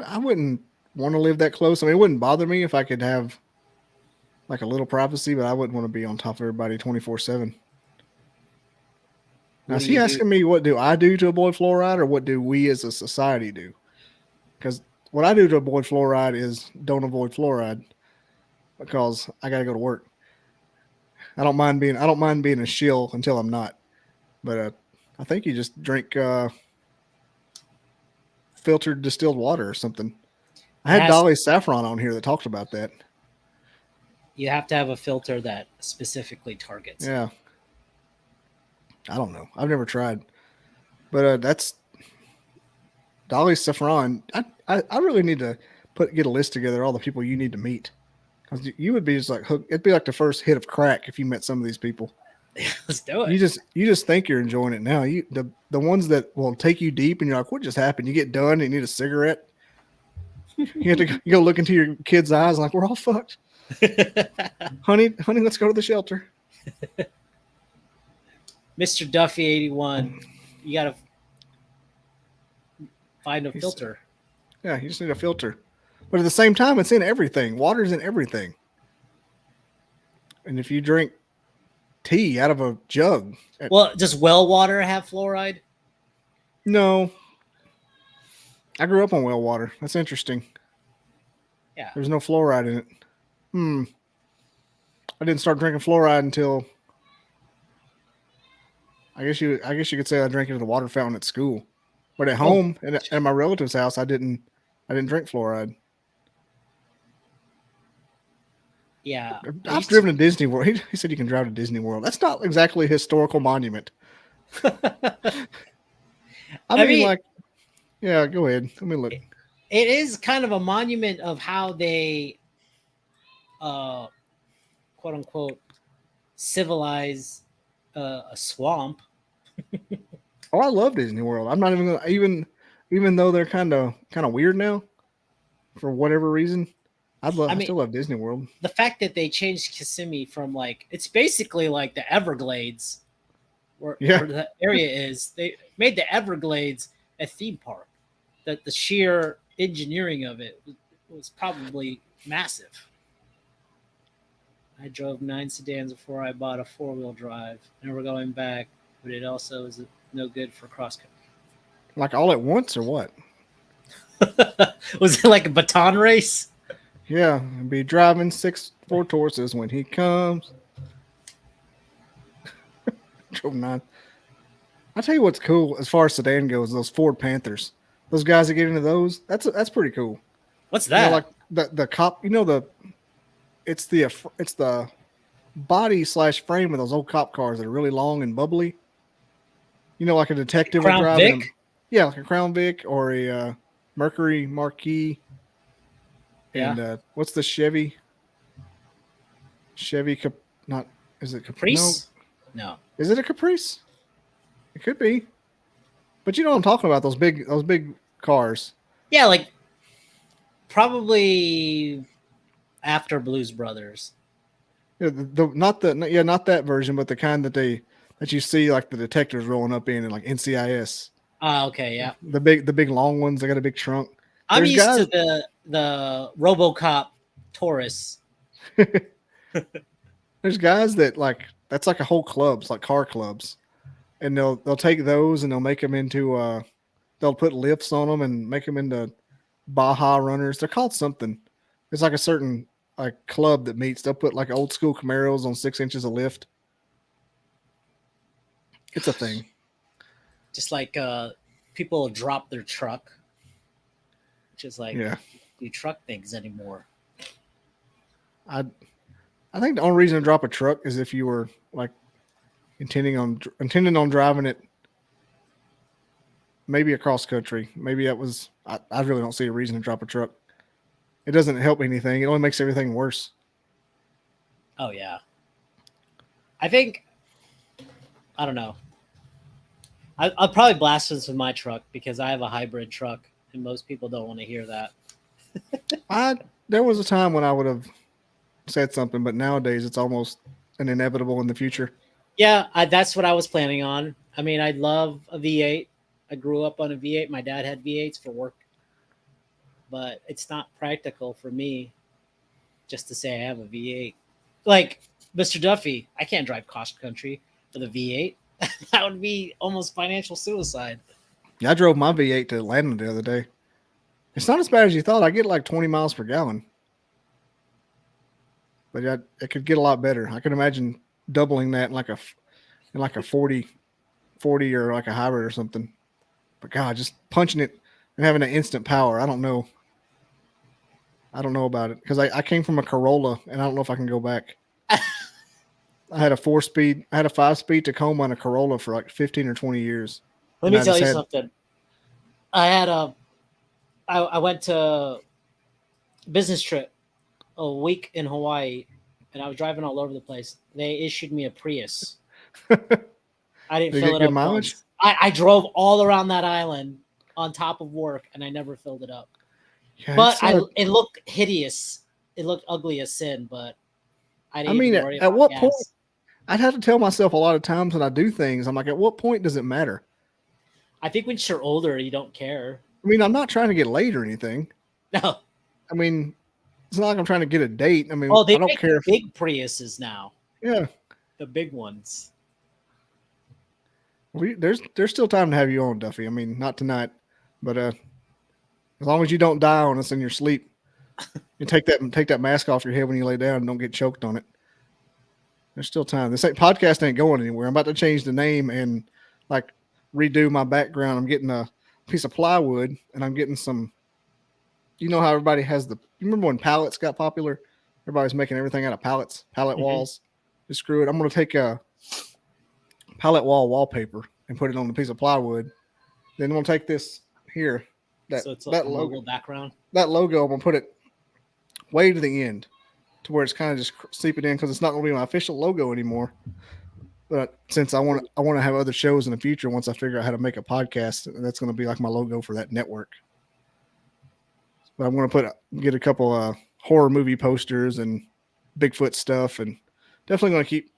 I wouldn't want to live that close. I mean, it wouldn't bother me if I could have like a little privacy, but I wouldn't want to be on top of everybody 24/7. Now, is he asking me what do I do to avoid fluoride, or what do we as a society do? Because what I do to avoid fluoride is don't avoid fluoride, because I got to go to work. I don't mind being a shill until I'm not. But I think you just drink filtered distilled water or something. I had Dolly Saffron on here that talked about that. You have to have a filter that specifically targets. Yeah. I don't know. I've never tried. But that's Dolly Saffron. I really need to get a list together of all the people you need to meet. Because you would be just like hooked. It'd be like the first hit of crack if you met some of these people. Let's do it. You just think you're enjoying it now. The ones that will take you deep and you're like, what just happened? You get done and you need a cigarette. You have to go look into your kid's eyes like, we're all fucked. honey, let's go to the shelter. Mr. Duffy 81, you gotta find a filter. Yeah, you just need a filter. But at the same time, it's in everything. Water's in everything. And if you drink tea out of a jug. Well, does well water have fluoride? No. I grew up on well water. That's interesting. Yeah. There's no fluoride in it. I didn't start drinking fluoride until I guess you could say I drank it at the water fountain at school. But at home and at my relative's house, I didn't drink fluoride. Yeah. I've driven to Disney World. He said you can drive to Disney World. That's not exactly a historical monument. I mean, like, yeah, go ahead. Let me look. It is kind of a monument of how they, quote unquote, civilize a swamp. Oh, I love Disney World. I'm not even gonna, even though they're kind of weird now, for whatever reason. I still love Disney World. The fact that they changed Kissimmee from it's basically like the Everglades, where the area is. They made the Everglades a theme park. That the sheer engineering of it was probably massive. I drove 9 sedans before I bought a 4-wheel drive. Never going back, but it also is no good for cross country. Like all at once, or what? Was it like a baton race? Yeah, be driving 6 Ford Tauruses when he comes. Drove 9. I tell you what's cool as far as sedan goes, those Ford Panthers. Those guys that get into those, that's pretty cool. What's You know, that? like the cop. You know it's the body / frame of those old cop cars that are really long and bubbly. You know, like a detective would Crown drive in them. Vic? Yeah, like a Crown Vic or a Mercury Marquis. Yeah. And what's the Chevy? Chevy not is it no? Caprice? No. Is it a Caprice? It could be. But you know what I'm talking about, those big cars. Yeah, like probably after Blues Brothers. Yeah, not that version, but the kind that you see like the detectives rolling up in and like NCIS. Ah, okay, yeah. The big long ones, they got a big trunk. I'm There's used guys to the RoboCop Taurus. there's guys that like that's like a whole clubs, like car clubs. And they'll take those and they'll make them into they'll put lifts on them and make them into Baja runners. They're called something. It's like a certain like club that meets. They'll put like old school Camaros on 6 inches of lift. It's a thing. Just like people drop their truck, which is like Yeah. do truck things anymore. I I think the only reason to drop a truck is if you were like intending on driving it maybe across country. Maybe that was I really don't see a reason to drop a truck. It doesn't help anything. It only makes everything worse. Oh yeah. I think I don't know. I'll probably blast this with my truck because I have a hybrid truck, and most people don't want to hear that. There was a time when I would have said something, but nowadays it's almost an inevitable in the future. Yeah, that's what I was planning on. I mean, I love a V8. I grew up on a V8. My dad had V8s for work, but it's not practical for me just to say I have a V8. Like Mr. Duffy, I can't drive cross country with a V8. That would be almost financial suicide. Yeah, I drove my V8 to Atlanta the other day. It's not as bad as you thought. I get like 20 miles per gallon, but it could get a lot better. I can imagine doubling that in like a 40 or like a hybrid or something. But God, just punching it and having an instant power. I don't know. I don't know about it because I came from a Corolla and I don't know if I can go back. I had a 5-speed Tacoma and a Corolla for like 15 or 20 years. Let me tell you something. I went to a business trip a week in Hawaii, and I was driving all over the place. They issued me a Prius. I didn't fill it up once. I drove all around that island on top of work, and I never filled it up. Yeah, but it looked hideous. It looked ugly as sin, but I didn't even worry about at what gas. point? I'd have to tell myself a lot of times when I do things, I'm like, at what point does it matter? I think when you're older, you don't care. I mean, I'm not trying to get laid or anything. No. I mean, it's not like I'm trying to get a date. I mean, they I don't care. Big Priuses now. Yeah. The big ones. There's still time to have you on, Duffy. I mean, not tonight, but as long as you don't die on us in your sleep, and take that mask off your head when you lay down and don't get choked on it. There's still time. This podcast ain't going anywhere. I'm about to change the name and like redo my background. I'm getting a piece of plywood and I'm getting some. You know how everybody has you remember when pallets got popular? Everybody's making everything out of pallet walls. Just screw it. I'm going to take a pallet wall wallpaper and put it on a piece of plywood. Then I'm going to take this here. So it's like that logo background. That logo, I'm going to put it way to the end to where it's kind of just seeping in because it's not going to be my official logo anymore. But since I want to have other shows in the future, once I figure out how to make a podcast, that's going to be like my logo for that network. But I'm going to get a couple horror movie posters and Bigfoot stuff, and definitely going to keep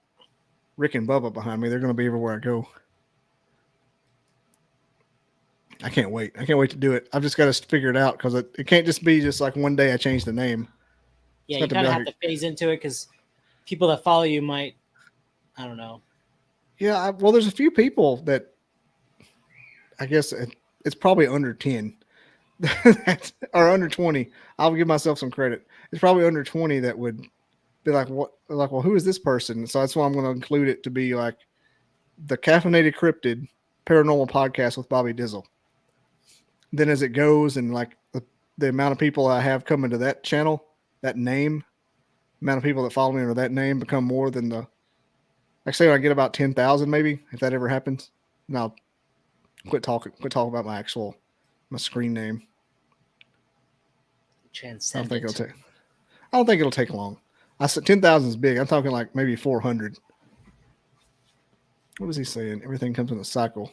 Rick and Bubba behind me. They're going to be everywhere I go. I can't wait. I can't wait to do it. I've just got to figure it out because it can't just be just like one day I change the name. Yeah, you kind of have to phase into it because people that follow you might, I don't know. Yeah, well, there's a few people that I guess it's probably under 10 or under 20. I'll give myself some credit. It's probably under 20 that would be like, what? Like, well, who is this person? So that's why I'm going to include it to be like the Caffeinated Cryptid Paranormal Podcast with Bobby Dizzle. Then as it goes and like the amount of people I have coming to that channel, that name, amount of people that follow me under that name become more than the. Like say when I get about 10,000, maybe if that ever happens, and I'll quit talking about my screen name. Transcend. I don't think it'll take long. I said 10,000 is big. I'm talking like maybe 400. What was he saying? Everything comes in a cycle.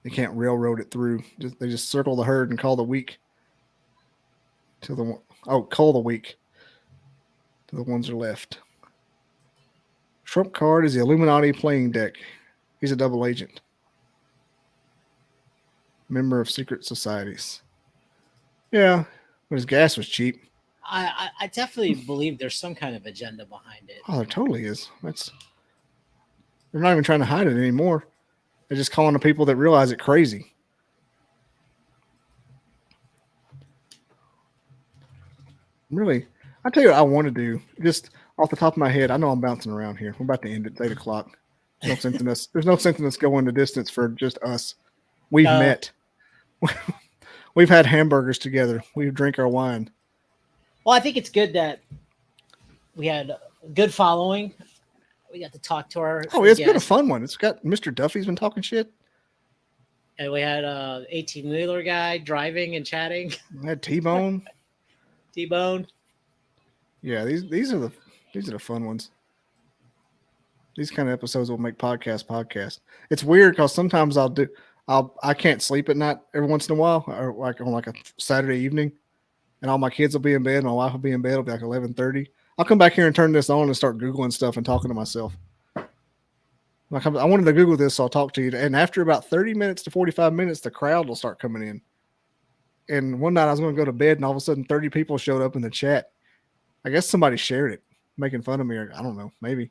They can't railroad it through. They just circle the herd and call the weak call the weak to the ones that are left. Trump card is the Illuminati playing deck. He's a double agent. Member of secret societies. Yeah, but his gas was cheap. I definitely believe there's some kind of agenda behind it. Oh, there totally is. They're not even trying to hide it anymore. They're just calling the people that realize it crazy. Really, I tell you what I want to do. Just off the top of my head, I know I'm bouncing around here. We're about to end at 8 o'clock. There's no sense in us going the distance for just us. We've met. We've had hamburgers together. We drink our wine. Well, I think it's good that we had a good following. We got to talk to our. It's been a fun one. It's got Mr. Duffy's been talking shit. And we had a 18-wheeler guy driving and chatting. We had T-Bone. T-Bone. Yeah, these are the fun ones. These kind of episodes will make podcast. It's weird because sometimes I can't sleep at night every once in a while, or like on like a Saturday evening, and all my kids will be in bed. My wife will be in bed. It'll be like 11:30. I'll come back here and turn this on and start Googling stuff and talking to myself. Like I wanted to Google this, so I'll talk to you. And after about 30 minutes to 45 minutes, the crowd will start coming in. And one night I was going to go to bed, and all of a sudden 30 people showed up in the chat. I guess somebody shared it, making fun of me. Or I don't know, maybe.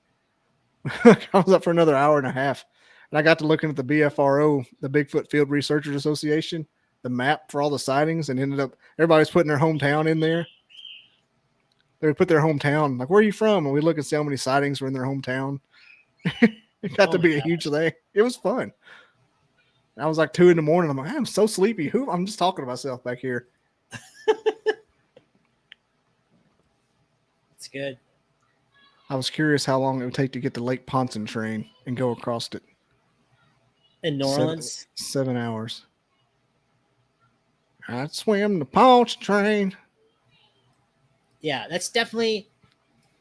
I was up for another hour and a half, and I got to looking at the BFRO, the Bigfoot Field Researchers Association, the map for all the sightings, and ended up everybody's putting their hometown in there. They would put their hometown, like, where are you from? And we look and see how many sightings were in their hometown. It got to be a huge thing. It was fun. I was like 2 a.m. I'm like, I'm so sleepy. I'm just talking to myself back here. It's good. I was curious how long it would take to get the Lake Ponson train and go across it. In New Orleans? 7 hours. I'd swim the Ponce train. Yeah, that's definitely,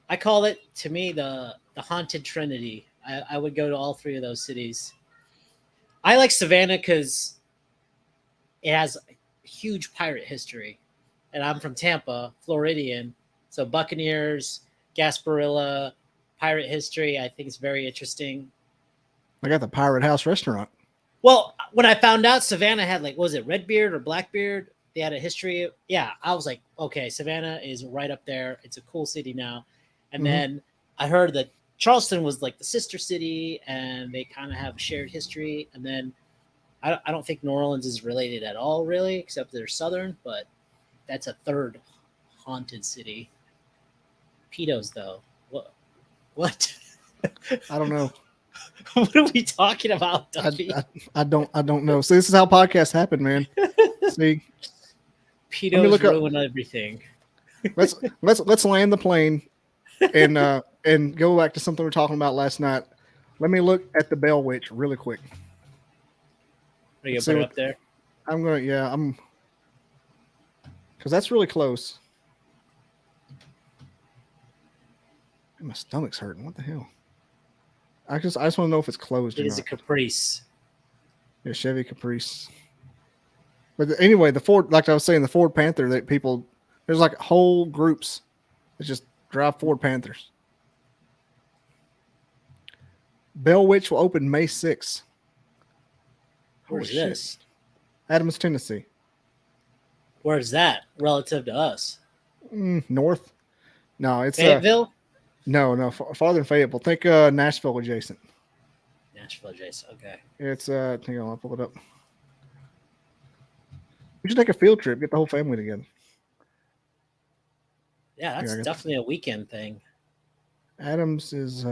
I call it, to me, the haunted trinity. I would go to all three of those cities. I like Savannah because it has a huge pirate history. And I'm from Tampa, Floridian. So Buccaneers, Gasparilla, pirate history, I think it's very interesting. I got the Pirate House restaurant. Well, when I found out Savannah had, like, was it Redbeard or Blackbeard? They had a history. Yeah, I was like, okay, Savannah is right up there. It's a cool city now. And then I heard that Charleston was like the sister city, and they kind of have shared history. And then I don't think New Orleans is related at all, really, except they're southern. But that's a third haunted city. Pedos, though. What? I don't know. What are we talking about, Duffy? I don't know. See, this is how podcasts happen, man. See, pedos ruin everything. Let's land the plane and go back to something we were talking about last night. Let me look at the Bell Witch really quick. Are you gonna put it up there? I'm because that's really close. My stomach's hurting. What the hell? I just want to know if it's closed. It is a Caprice. Yeah, Chevy Caprice. But anyway, the Ford, like I was saying, the Ford Panther, that people, there's like whole groups that just drive Ford Panthers. Bell Witch will open May 6th. Where's this? Adams, Tennessee. Where's that relative to us? North. No, it's Fayetteville. No, farther than Fayetteville. Think Nashville adjacent. Nashville adjacent. Okay. It's hang on, I'll pull it up. We should take a field trip, get the whole family together. Yeah, that's definitely a weekend thing. Adams is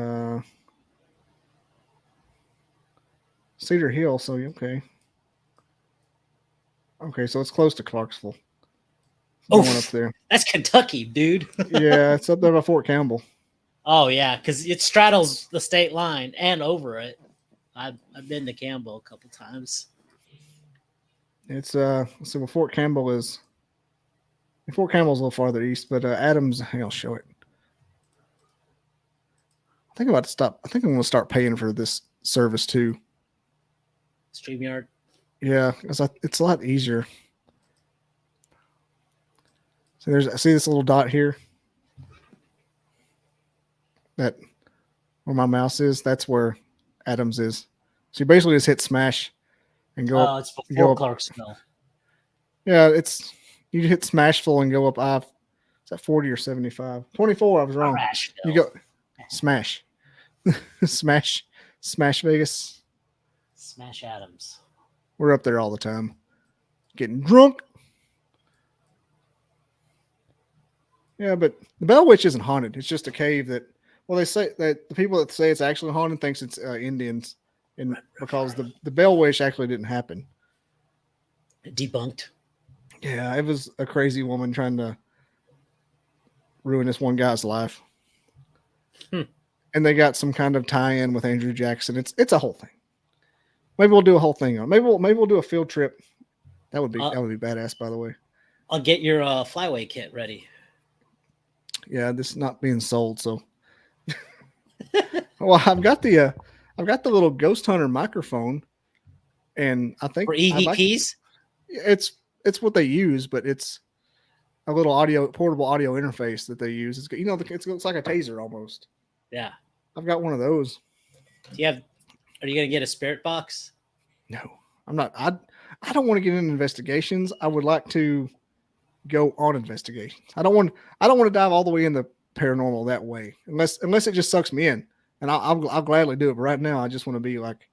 Cedar Hill, so okay. Okay, so it's close to Clarksville. Oh, Going up there. That's Kentucky, dude. Yeah, it's up there by Fort Campbell. Oh yeah, because it straddles the state line and over it. I've been to Campbell a couple times. It's so Fort Campbell's a little farther east, but Adams, I'll show it. I think I'm about to stop. I think I'm going to start paying for this service too. StreamYard. Yeah, it's a lot easier. So see this little dot here? That where my mouse is, that's where Adams is. So you basically just hit smash and go up. Oh, it's before Clarksville. Yeah, you hit Smashville and go up. Is that 40 or 75? 24. I was wrong. You go smash, smash Vegas. Smash Adams. We're up there all the time, getting drunk. Yeah, but the Bell Witch isn't haunted. It's just a cave that. Well, they say that the people that say it's actually haunted thinks it's Indians, and because the Bell Witch actually didn't happen. Debunked. Yeah, it was a crazy woman trying to ruin this one guy's life. And they got some kind of tie-in with Andrew Jackson. It's a whole thing. Maybe we'll do a whole thing on. Maybe we'll do a field trip. That would be badass, by the way. I'll get your flyway kit ready. Yeah, this is not being sold, so. Well, I've got the little Ghost Hunter microphone, and I think for EVPs. It's what they use, but it's a little portable audio interface that they use. It's it's like a taser almost. Yeah, I've got one of those. Are you gonna get a spirit box? No, I'm not. I don't want to get into investigations. I would like to go on investigations. I don't want to dive all the way into paranormal that way, unless it just sucks me in, and I'll gladly do it. But right now, I just want to be like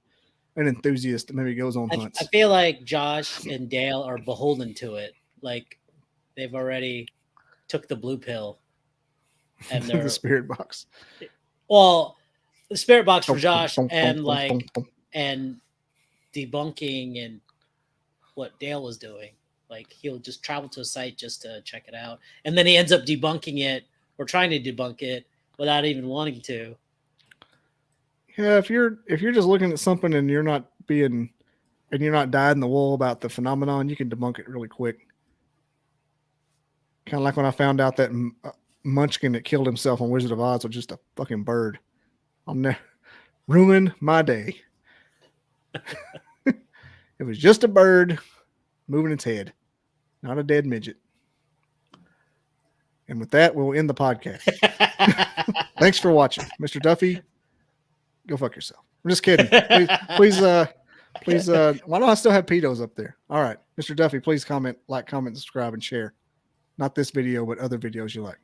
an enthusiast that maybe goes on hunts. I feel like Josh and Dale are beholden to it. Like they've already took the blue pill, and they're the spirit box. Well, the spirit box for Josh and debunking and what Dale was doing. Like he'll just travel to a site just to check it out, and then he ends up debunking it or trying to debunk it without even wanting to. Yeah, if you're just looking at something and you're not dyed in the wool about the phenomenon, you can debunk it really quick. Kind of like when I found out that Munchkin that killed himself on Wizard of Oz was just a fucking bird. I'll never ruin my day. It was just a bird moving its head, not a dead midget. And with that, we'll end the podcast. Thanks for watching, Mr. Duffy. Go fuck yourself. I'm just kidding. Please. Why don't I still have pedos up there? All right, Mr. Duffy, please comment, subscribe, and share. Not this video, but other videos you like.